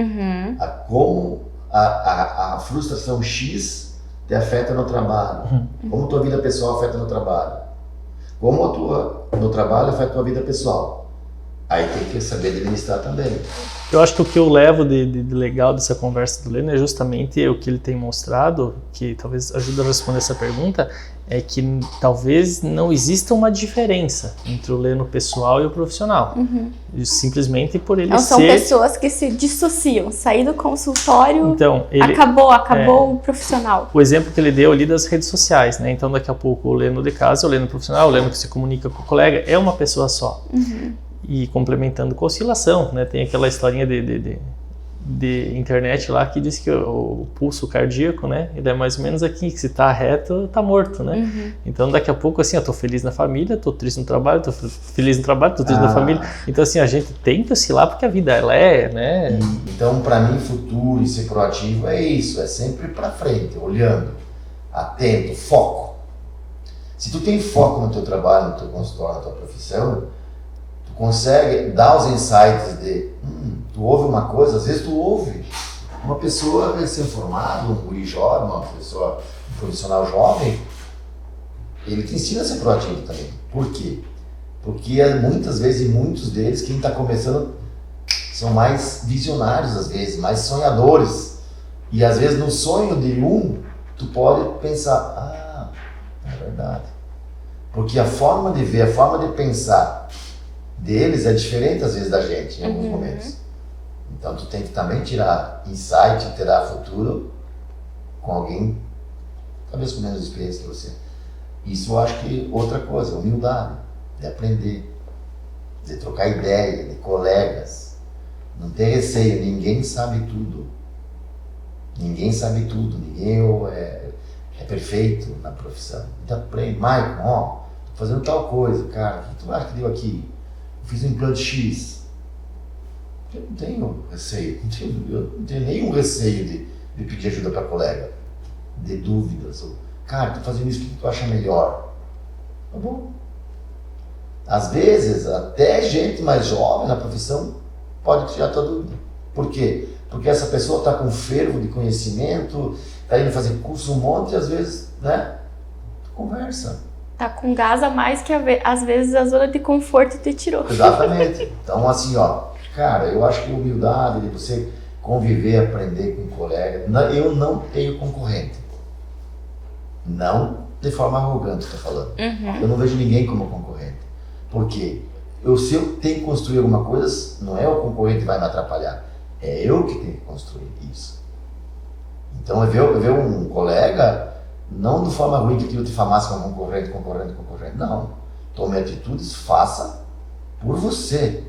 Como a frustração X te afeta no trabalho. Como tua vida pessoal afeta no trabalho. Como no trabalho afeta a tua vida pessoal. Aí tem que saber administrar também. Eu acho que o que eu levo de legal dessa conversa do Leno é justamente o que ele tem mostrado, que talvez ajude a responder essa pergunta, é que talvez não exista uma diferença entre o Leno pessoal e o profissional. Simplesmente por ele são pessoas que se dissociam, sair do consultório, então, acabou o profissional. O exemplo que ele deu ali das redes sociais, né? Então daqui a pouco o Leno de casa, o Leno profissional, o Leno que se comunica com o colega, é uma pessoa só. E complementando com oscilação, né? Tem aquela historinha de internet lá que diz que o pulso cardíaco, né? Ele é mais ou menos aqui, que se tá reto, tá morto, né? Então daqui a pouco, assim, eu tô feliz na família, tô triste no trabalho, tô feliz no trabalho, tô triste na família. Então assim, a gente tem que oscilar porque a vida, ela é, né? Então, para mim, futuro e ser proativo é isso, é sempre para frente, olhando, atento, foco. Se tu tem foco no teu trabalho, no teu consultório, na tua profissão, tu consegue dar os insights de tu ouve uma coisa, às vezes tu ouve uma pessoa recém-formada, um guri jovem, um profissional jovem, ele te ensina a ser proativo também. Por quê? Porque muitas vezes, e muitos deles, quem está começando, são mais visionários às vezes, mais sonhadores. E às vezes no sonho de tu pode pensar, é verdade. Porque a forma de ver, a forma de pensar deles é diferente às vezes da gente em alguns momentos. Então tu tem que também tirar insight, tirar futuro com alguém, talvez com menos experiência que você. Isso eu acho que outra coisa, humildade, de aprender, de trocar ideia, de colegas. Não ter receio, ninguém sabe tudo. Ninguém sabe tudo, ninguém é perfeito na profissão. Então aprende, Maicon, tô fazendo tal coisa, cara, o que tu acha que deu aqui? Eu fiz um implante X. Eu não tenho receio, eu não tenho nenhum receio de pedir ajuda para colega, de dúvidas. Cara, tô fazendo isso, o que tu acha melhor? Tá bom. Às vezes, até gente mais jovem na profissão pode tirar a tua dúvida. Por quê? Porque essa pessoa está com fervo de conhecimento, está indo fazer curso um monte e às vezes, né? Conversa. Tá com gás a mais que às vezes a zona de conforto te tirou. Exatamente. Então, assim, ó, cara, eu acho que a humildade de você conviver, aprender com um colega. Eu não tenho concorrente. Não de forma arrogante, estou falando. Eu não vejo ninguém como concorrente. Por quê? Se eu tenho que construir alguma coisa, não é o concorrente que vai me atrapalhar. É eu que tenho que construir isso. Então, eu ver um colega, não de forma ruim que eu te famasse como concorrente. Não. Tome atitudes, faça por você.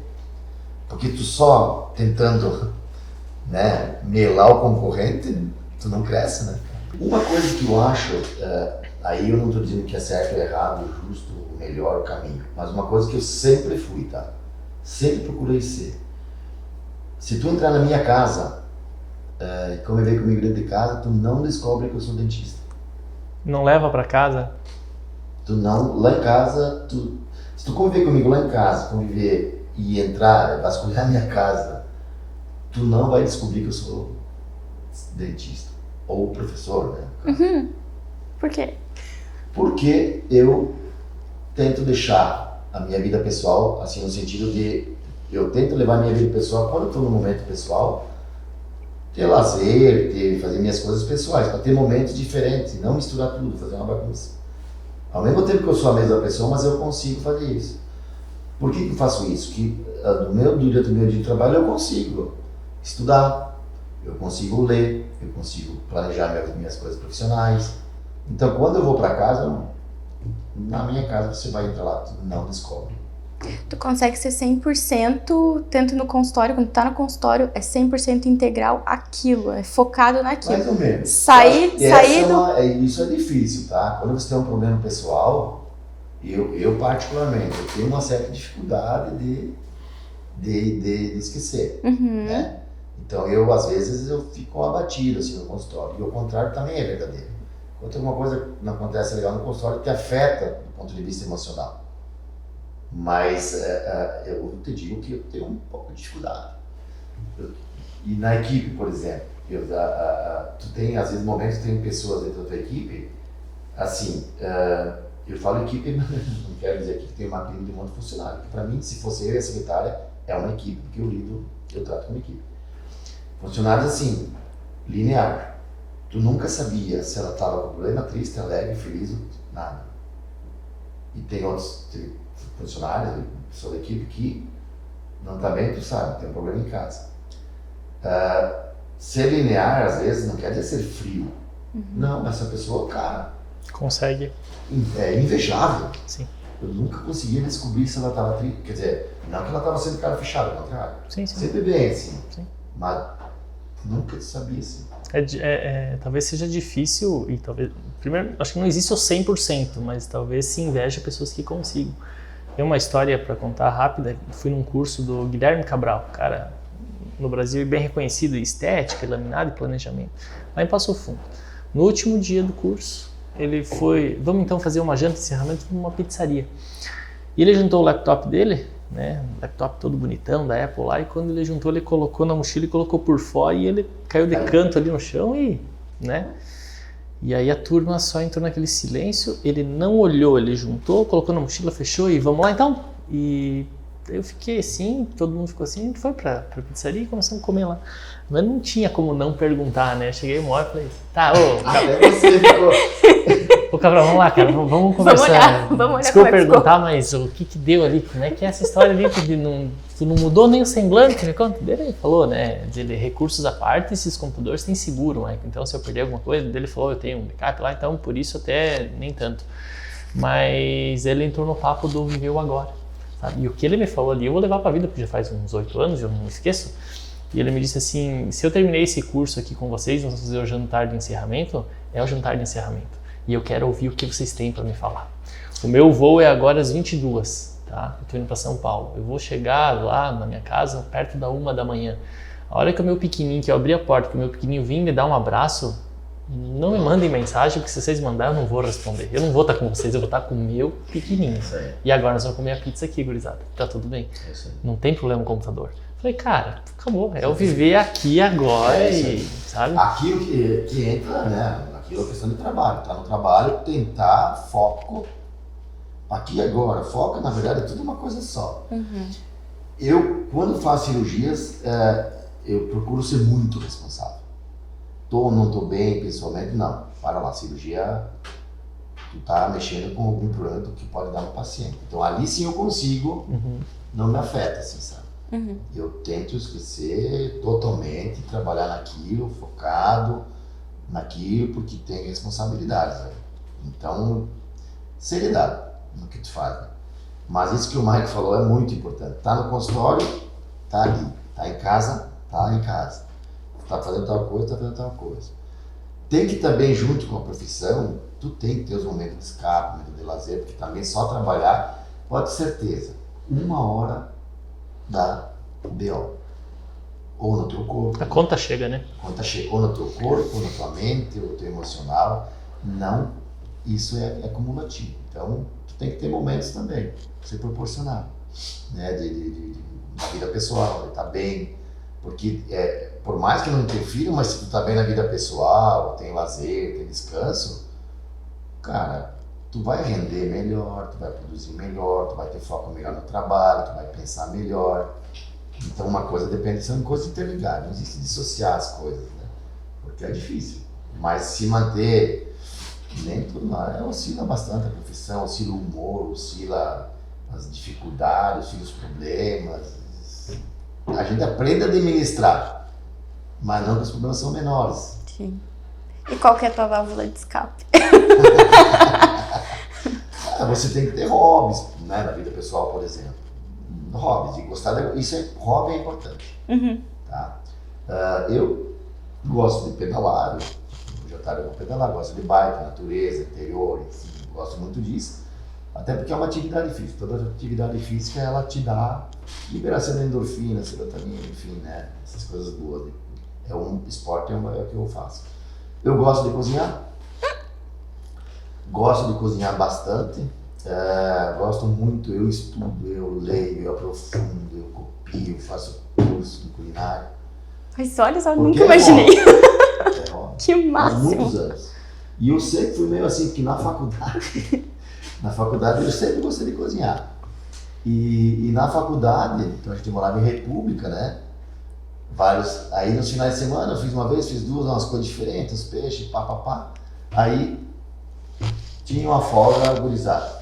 Porque tu só tentando, né, melar o concorrente, tu não cresce, né? Uma coisa que eu acho, aí eu não estou dizendo que é certo ou errado, justo, o melhor caminho, mas uma coisa que eu sempre fui, tá? Sempre procurei ser. Se tu entrar na minha casa e conviver comigo dentro de casa, tu não descobre que eu sou dentista. Não leva pra casa? Tu não, lá em casa, se tu conviver comigo lá em casa, conviver e entrar, vasculhar a minha casa, tu não vai descobrir que eu sou dentista ou professor, né? Por quê? Porque eu tento deixar a minha vida pessoal, assim, no sentido de eu tento levar a minha vida pessoal, quando eu estou no momento pessoal, ter lazer, fazer minhas coisas pessoais, para ter momentos diferentes, não misturar tudo, fazer uma bagunça. Ao mesmo tempo que eu sou a mesma pessoa, mas eu consigo fazer isso. Por que eu faço isso? Que durante o meu dia de trabalho eu consigo estudar, eu consigo ler, eu consigo planejar minhas coisas profissionais. Então, quando eu vou para casa, na minha casa você vai entrar lá, tu não descobre. Tu consegue ser 100%, tanto no consultório, quando tu tá no consultório, é 100% integral aquilo, é focado naquilo. Mais ou menos. Sair Isso é difícil, tá? Quando você tem um problema pessoal, eu particularmente, eu tenho uma certa dificuldade de esquecer, né? Então, às vezes, eu fico abatido assim, no consultório. E o contrário também é verdadeiro. Quando alguma coisa não acontece legal no consultório, te afeta do ponto de vista emocional. Mas eu te digo que eu tenho um pouco de dificuldade. E na equipe, por exemplo, tu tem, às vezes, momentos que tem pessoas dentro da tua equipe, assim, eu falo equipe, não quero dizer que tem uma clínica de um monte de funcionário. Para mim, se fosse eu e a secretária, é uma equipe, porque eu trato como equipe. Funcionários assim, linear. Tu nunca sabia se ela estava com problema, triste, alegre, feliz, nada. E tem outros funcionários, pessoa da equipe que não está bem, tu sabe, tem um problema em casa. Ser linear, às vezes, não quer dizer ser frio. Não, essa pessoa, cara... Consegue. É invejável. Sim. Eu nunca conseguia descobrir se ela estava triste. Quer dizer, não que ela estava sendo cara fechada, ao contrário. Sim. Sempre bem, assim. Sim. Mas nunca sabia, assim. Talvez seja difícil, e talvez... Primeiro, acho que não existe o 100%, mas talvez se inveja pessoas que consigam. Tem uma história para contar rápida. Fui num curso do Guilherme Cabral, cara no Brasil bem reconhecido em estética, laminado e planejamento, lá em Passo Fundo. No último dia do curso, ele foi, vamos então fazer uma janta de encerramento numa pizzaria. E ele juntou o laptop dele, né, laptop todo bonitão da Apple lá, e quando ele juntou, ele colocou na mochila e colocou por fora, e ele caiu de canto ali no chão e, né, e aí a turma só entrou naquele silêncio, ele não olhou, ele juntou, colocou na mochila, fechou e vamos lá então. E eu fiquei assim, todo mundo ficou assim, a gente foi pra pizzaria e começamos a comer lá. Mas não tinha como não perguntar, né? Cheguei uma hora e falei, tá, ô Cabral, vamos lá, cara, vamos conversar. Vamos olhar. Desculpa perguntar, mas o que deu ali? Como é que é essa história ali? Tu não mudou nem o semblante, me conta. Ele falou, né, dele, recursos à parte, esses computadores têm seguro, né? Então se eu perder alguma coisa, ele falou, eu tenho um backup lá, então por isso até nem tanto. Mas ele entrou no papo do viver o agora, sabe? E o que ele me falou ali, eu vou levar pra vida, porque já faz uns 8 anos, eu não me esqueço. E ele me disse assim, se eu terminei esse curso aqui com vocês, vamos fazer o jantar de encerramento, é o jantar de encerramento. E eu quero ouvir o que vocês têm para me falar. O meu voo é agora às 22h, tá? Eu tô indo para São Paulo. Eu vou chegar lá na minha casa perto da 1 da manhã. A hora que o meu pequenininho, que eu abri a porta, que o meu pequenininho vir me dar um abraço, não me mandem mensagem, porque se vocês mandarem eu não vou responder. Eu não vou estar com vocês, eu vou estar com o meu pequenininho. E agora nós vamos comer a pizza aqui, gurizada. Tá tudo bem. Não tem problema com o computador. Falei, cara, acabou, é eu viver aqui agora e, sabe? Aquilo que entra, né? Aquilo é questão de trabalho. Tá no trabalho, tentar foco aqui e agora. Foco, na verdade, é tudo uma coisa só. Eu, quando faço cirurgias, eu procuro ser muito responsável. Tô ou não tô bem pessoalmente? Não. Para lá, cirurgia, tu tá mexendo com algum produto que pode dar no paciente. Então ali sim eu consigo, não me afeta, assim, sabe? Eu tento esquecer totalmente, trabalhar naquilo, focado naquilo, porque tem responsabilidades, né? Então, seriedade no que tu faz, né? Mas isso que o Mike falou é muito importante. Tá no consultório, tá ali. Tá em casa, tá em casa. Tá fazendo tal coisa, tá fazendo tal coisa. Tem que também, junto com a profissão, tu tem que ter os momentos de escape, momentos de lazer, porque também só trabalhar, pode ter certeza, 1 hora dá o BO. Ou no teu corpo. A conta chega, né? A conta chega ou no teu corpo, ou na tua mente, ou no teu emocional. Não, isso é cumulativo. Então, tu tem que ter momentos também, se proporcionar, né? De vida pessoal, de estar bem. Porque, por mais que não interfira, mas se tu tá bem na vida pessoal, tem lazer, tem descanso, cara, tu vai render melhor, tu vai produzir melhor, tu vai ter foco melhor no trabalho, tu vai pensar melhor. Então uma coisa depende, são coisas interligadas, não existe dissociar as coisas, né? Porque é difícil. Mas se manter, nem tudo lá, oscila bastante a profissão, oscila o humor, oscila as dificuldades, oscila os problemas. A gente aprende a administrar, mas não que os problemas são menores. Sim. E qual que é a tua válvula de escape? Você tem que ter hobbies, né, na vida pessoal, por exemplo. Hobbies, e gostar hobby é importante. Tá? Eu gosto de pedalar, eu já vou pedalar, gosto de bike, natureza, interior, enfim, gosto muito disso. Até porque é uma atividade física, toda atividade física ela te dá liberação de endorfina, serotonina, enfim, né? Essas coisas boas. É um esporte, é o que eu faço. Eu gosto de cozinhar, gosto de cozinhar bastante, gosto muito, eu estudo, eu leio, eu aprofundo, eu copio, faço curso de culinária. Mas olha só, nunca imaginei. Que Há máximo! muitos anos. E eu sempre fui meio assim, porque na faculdade eu sempre gostei de cozinhar. E na faculdade, então a gente morava em República, né? Aí nos finais de semana eu fiz uma vez, fiz duas, umas coisas diferentes, uns peixes, pá. Aí tinha uma folga gurizada.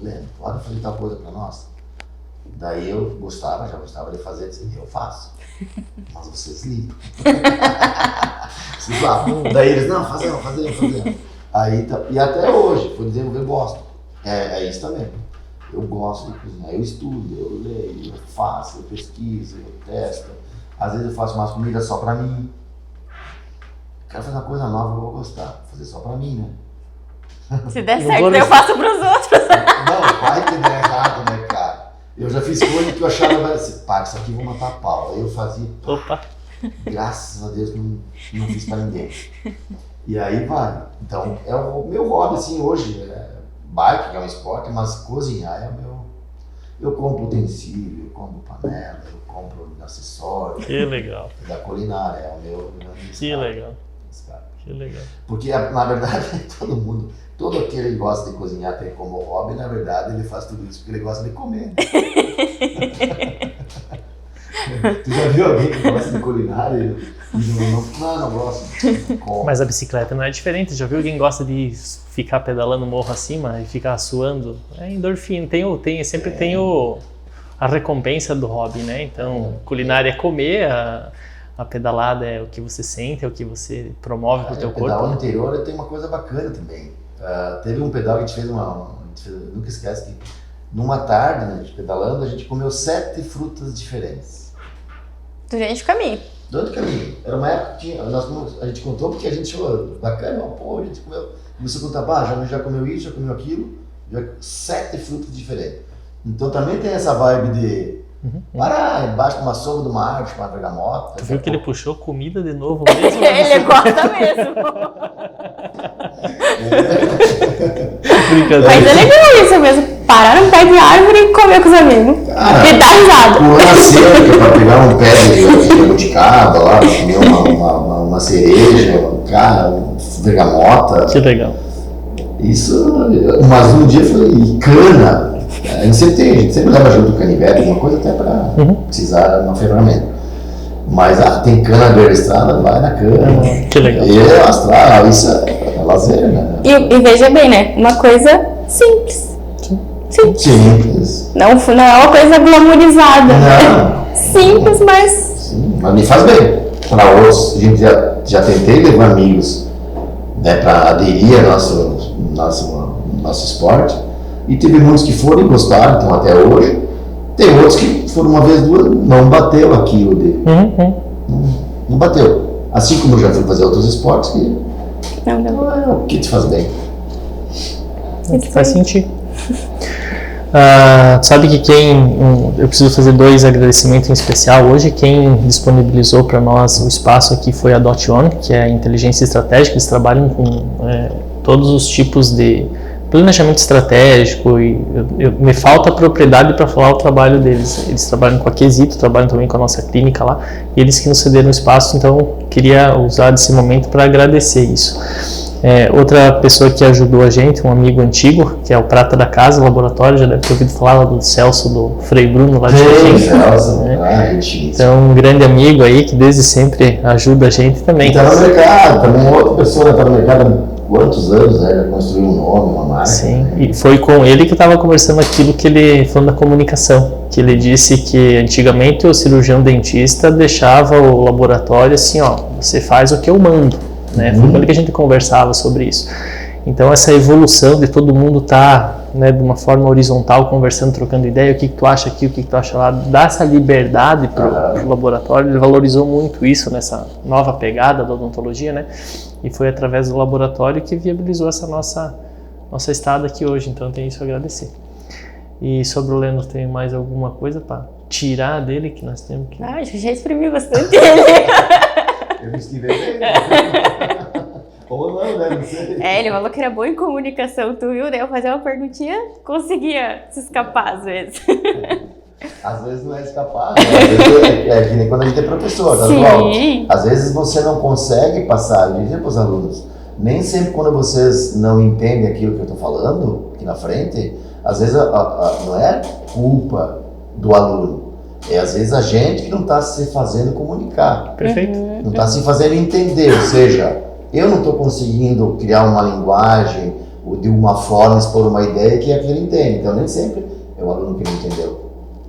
Leandro, pode fazer tal coisa pra nós? Daí eu já gostava de fazer, disse, eu faço. Mas vocês limpam. Daí eles, não, fazemos. Aí, e até hoje, por exemplo, eu gosto. É isso também. Eu gosto de cozinhar, eu estudo, eu leio, eu faço, eu pesquiso, eu testo. Às vezes eu faço umas comidas só pra mim. Quero fazer uma coisa nova, eu vou gostar. Vou fazer só pra mim, né? Se der certo, eu faço pros outros. Não, vai que der errado, né, cara? Eu já fiz coisa que eu achava assim, isso aqui eu vou matar a pau. Aí eu fazia, graças a Deus não fiz pra ninguém. E aí vai. Então, é o meu hobby, assim, hoje. Bike, que é um esporte, mas cozinhar é o meu. Eu compro utensílio, eu compro panela, eu compro acessório. Que legal. Da culinária, é o meu. Que legal. Que legal. Porque, na verdade, todo aquele que gosta de cozinhar tem como hobby, na verdade, ele faz tudo isso porque ele gosta de comer. Tu já viu alguém que gosta de culinária e não gosta? Mas a bicicleta não é diferente. Já viu alguém que gosta de ficar pedalando morro acima e ficar suando? É endorfina. Sempre tem a recompensa do hobby, né? Então, culinária é comer, a pedalada é o que você sente, é o que você promove pro teu corpo. Pedal no interior tem uma coisa bacana também. Teve um pedal que a gente fez nunca esquece que numa tarde, né, pedalando, a gente comeu 7 frutas diferentes. Durante o caminho. Durante o caminho. Era uma época que a gente contou porque a gente achou bacana, a gente começou a contar, já comeu isso, já comeu aquilo, 7 frutas diferentes. Então também tem essa vibe de parar embaixo de uma sombra de uma árvore, uma bergamota. Tu viu que ele puxou comida de novo mesmo? Ele gosta mesmo. Brincadeira. Mas é legal isso mesmo. parar no pé de árvore e comer com os amigos. E dar risada. Pulando cerca pra pegar um pé de jabuticaba lá, comer uma cereja, bergamota. Que legal. Isso, mas um dia foi cana. A gente sempre leva junto o canivete, alguma coisa até para precisar de uma ferramenta. Mas tem cana beira estrada, vai na cana. Que legal. E astral, isso é lazer, né? E veja bem, né? Uma coisa simples. Simples. Não é uma coisa glamourizada. Não. Simples, mas... Sim, mas me faz bem. Para outros, a gente já tentei levar amigos, né, para aderir ao nosso esporte. E teve muitos que foram e gostaram, então até hoje. Tem outros que foram uma vez, duas, não bateu aquilo dele. Não bateu. Assim como eu já fui fazer outros esportes que não é o que te faz bem. Faz sentido. Sabe que eu preciso fazer 2 agradecimentos em especial hoje. Quem disponibilizou para nós o espaço aqui foi a DotOne, que é a inteligência estratégica. Eles trabalham com todos os tipos de planejamento estratégico e me falta propriedade para falar o trabalho deles. Eles trabalham com a Quesito, trabalham também com a nossa clínica lá, e eles que nos cederam o espaço, então queria usar desse momento para agradecer isso. Outra pessoa que ajudou a gente, um amigo antigo, que é o Prata da Casa, laboratório, já deve ter ouvido falar do Celso, do Frei Bruno lá de Celso, então um grande amigo aí que desde sempre ajuda a gente também. Está no mercado, também outra pessoa está no mercado. Quantos anos, né? Já construiu um nome, uma marca. Sim, né? E foi com ele que eu estava conversando aquilo que ele falou da comunicação, que ele disse que antigamente o cirurgião dentista deixava o laboratório assim, ó, você faz o que eu mando, né? Foi com ele que a gente conversava sobre isso. Então essa evolução de todo mundo estar, né, de uma forma horizontal, conversando, trocando ideia, o que tu acha aqui, o que tu acha lá, dar essa liberdade para o laboratório, ele valorizou muito isso nessa nova pegada da odontologia, né? E foi através do laboratório que viabilizou essa nossa estada aqui hoje, então tem isso a agradecer. E sobre o Leno, tem mais alguma coisa para tirar dele que nós temos que... Acho que já exprimi bastante ele. Eu estive bem. Ou não, né? Não sei. Ele falou que era bom em comunicação, tu viu? Daí eu fazia uma perguntinha, conseguia se escapar às vezes. Às vezes não é escapar, né? Às vezes é que nem quando a gente é professor, tá igual. Às vezes você não consegue passar, eu dizia para os alunos, nem sempre quando vocês não entendem aquilo que eu estou falando aqui na frente, às vezes não é culpa do aluno, é às vezes a gente que não está se fazendo comunicar. Perfeito. Não está se fazendo entender, ou seja, eu não estou conseguindo criar uma linguagem ou de uma forma, expor uma ideia que aquele entende, então nem sempre é o aluno que não entendeu.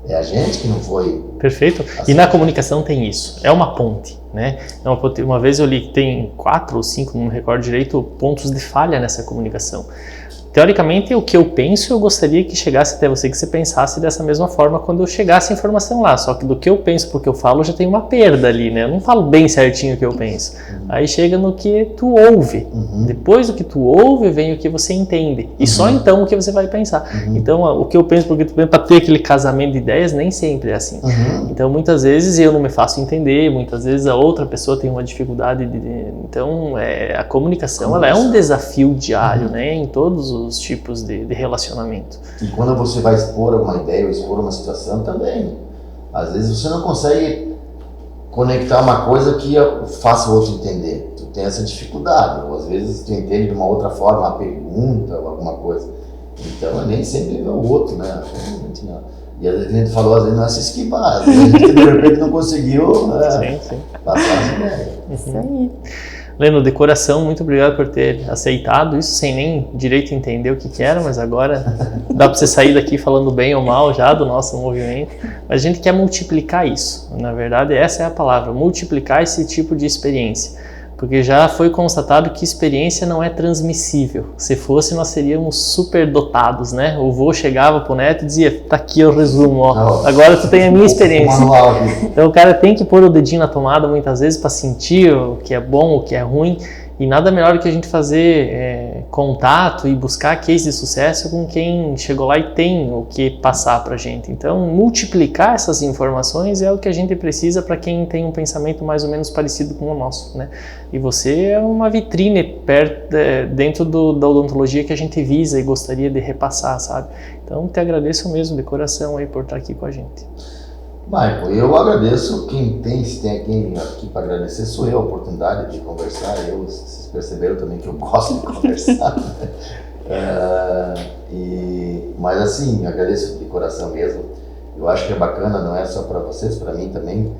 É a gente que não foi... Perfeito. Assim. E na comunicação tem isso. É uma ponte, né? Uma vez eu li que tem 4 ou 5, não me recordo direito, pontos de falha nessa comunicação. Teoricamente, o que eu penso, eu gostaria que chegasse até você, que você pensasse dessa mesma forma quando eu chegasse a informação lá. Só que do que eu penso porque eu falo, já tem uma perda ali, né? Eu não falo bem certinho o que eu penso. Aí chega no que tu ouve. Depois do que tu ouve, vem o que você entende. E só então o que você vai pensar. Então, o que eu penso porque tu pensa, para ter aquele casamento de ideias, nem sempre é assim. Então, muitas vezes eu não me faço entender, muitas vezes a outra pessoa tem uma dificuldade de... Então, a comunicação, ela é um desafio diário, né? Em todos os tipos de relacionamento. E quando você vai expor alguma ideia ou expor uma situação também, às vezes você não consegue conectar uma coisa que faça o outro entender. Tu tem essa dificuldade, ou às vezes tu entende de uma outra forma, uma pergunta ou alguma coisa. Então nem sempre é o outro, né? Não. E às vezes a gente falou, às vezes não é se esquivar, às vezes a gente de repente não conseguiu passar essa ideia. Isso aí. Leno, de coração, muito obrigado por ter aceitado isso, sem nem direito entender o que era, mas agora dá para você sair daqui falando bem ou mal já do nosso movimento. Mas a gente quer multiplicar isso, na verdade essa é a palavra, multiplicar esse tipo de experiência. Porque já foi constatado que experiência não é transmissível. Se fosse, nós seríamos super dotados, né? O vô chegava pro neto e dizia, tá aqui o resumo, ó. Agora tu tem a minha experiência. Então o cara tem que pôr o dedinho na tomada muitas vezes para sentir o que é bom, o que é ruim. E nada melhor que a gente fazer contato e buscar case de sucesso com quem chegou lá e tem o que passar para a gente. Então, multiplicar essas informações é o que a gente precisa para quem tem um pensamento mais ou menos parecido com o nosso, né? E você é uma vitrine dentro da odontologia que a gente visa e gostaria de repassar, sabe? Então, te agradeço mesmo de coração aí por estar aqui com a gente. Michael, eu agradeço. Se tem alguém aqui para agradecer, sou eu, a oportunidade de conversar. Vocês perceberam também que eu gosto de conversar. Mas assim, agradeço de coração mesmo. Eu acho que é bacana, não é só para vocês, para mim também,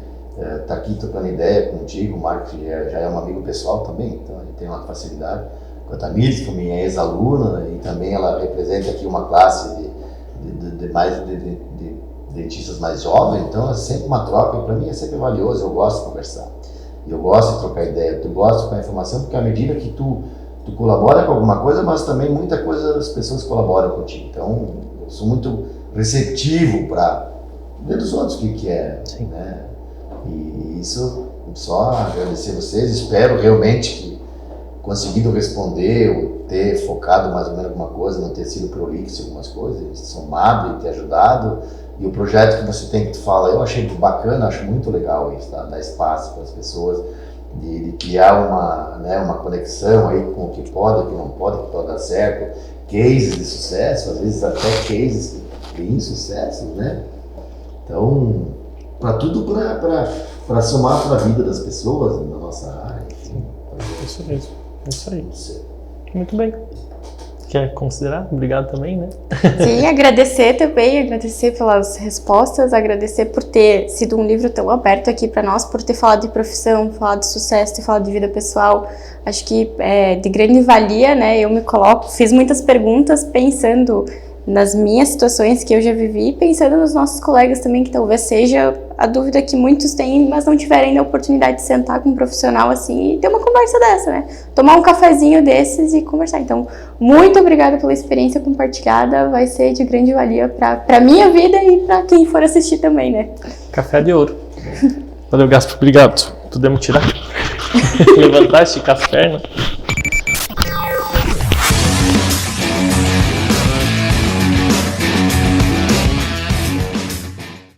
tá aqui trocando ideia contigo. O Marco já é um amigo pessoal também, então a gente tem uma facilidade. Com a Tamires, que é minha ex-aluna, e também ela representa aqui uma classe de dentistas mais jovens, então é sempre uma troca, e para mim é sempre valioso. Eu gosto de conversar, eu gosto de trocar ideia, eu gosto de trocar informação, porque à medida que tu colabora com alguma coisa, mas também muita coisa as pessoas colaboram contigo, então eu sou muito receptivo para ver dos outros o que é, né? E isso, só agradecer a vocês, espero realmente que conseguido responder ou ter focado mais ou menos alguma coisa, não ter sido prolixo em algumas coisas, somado e ter ajudado. E o projeto que você tem, que tu fala, eu achei bacana, acho muito legal isso, tá? Dar espaço para as pessoas, de criar uma conexão aí com o que pode, o que não pode, o que pode dar certo, cases de sucesso, às vezes até cases de insucesso, né? Então, para tudo para somar para a vida das pessoas, na nossa área, enfim. Isso mesmo, isso aí. Muito bem. Quer considerar? Obrigado também, né? Sim, agradecer pelas respostas, agradecer por ter sido um livro tão aberto aqui para nós, por ter falado de profissão, falado de sucesso, ter falado de vida pessoal. Acho que é de grande valia, né? Eu fiz muitas perguntas pensando nas minhas situações que eu já vivi, pensando nos nossos colegas também, que talvez seja a dúvida que muitos têm, mas não tiverem ainda a oportunidade de sentar com um profissional assim e ter uma conversa dessa, né? Tomar um cafezinho desses e conversar. Então, muito obrigada pela experiência compartilhada, vai ser de grande valia para minha vida e para quem for assistir também, né? Café de ouro. Valeu, Gaspo. Obrigado. Podemos tirar? Levantar, esticar as pernas.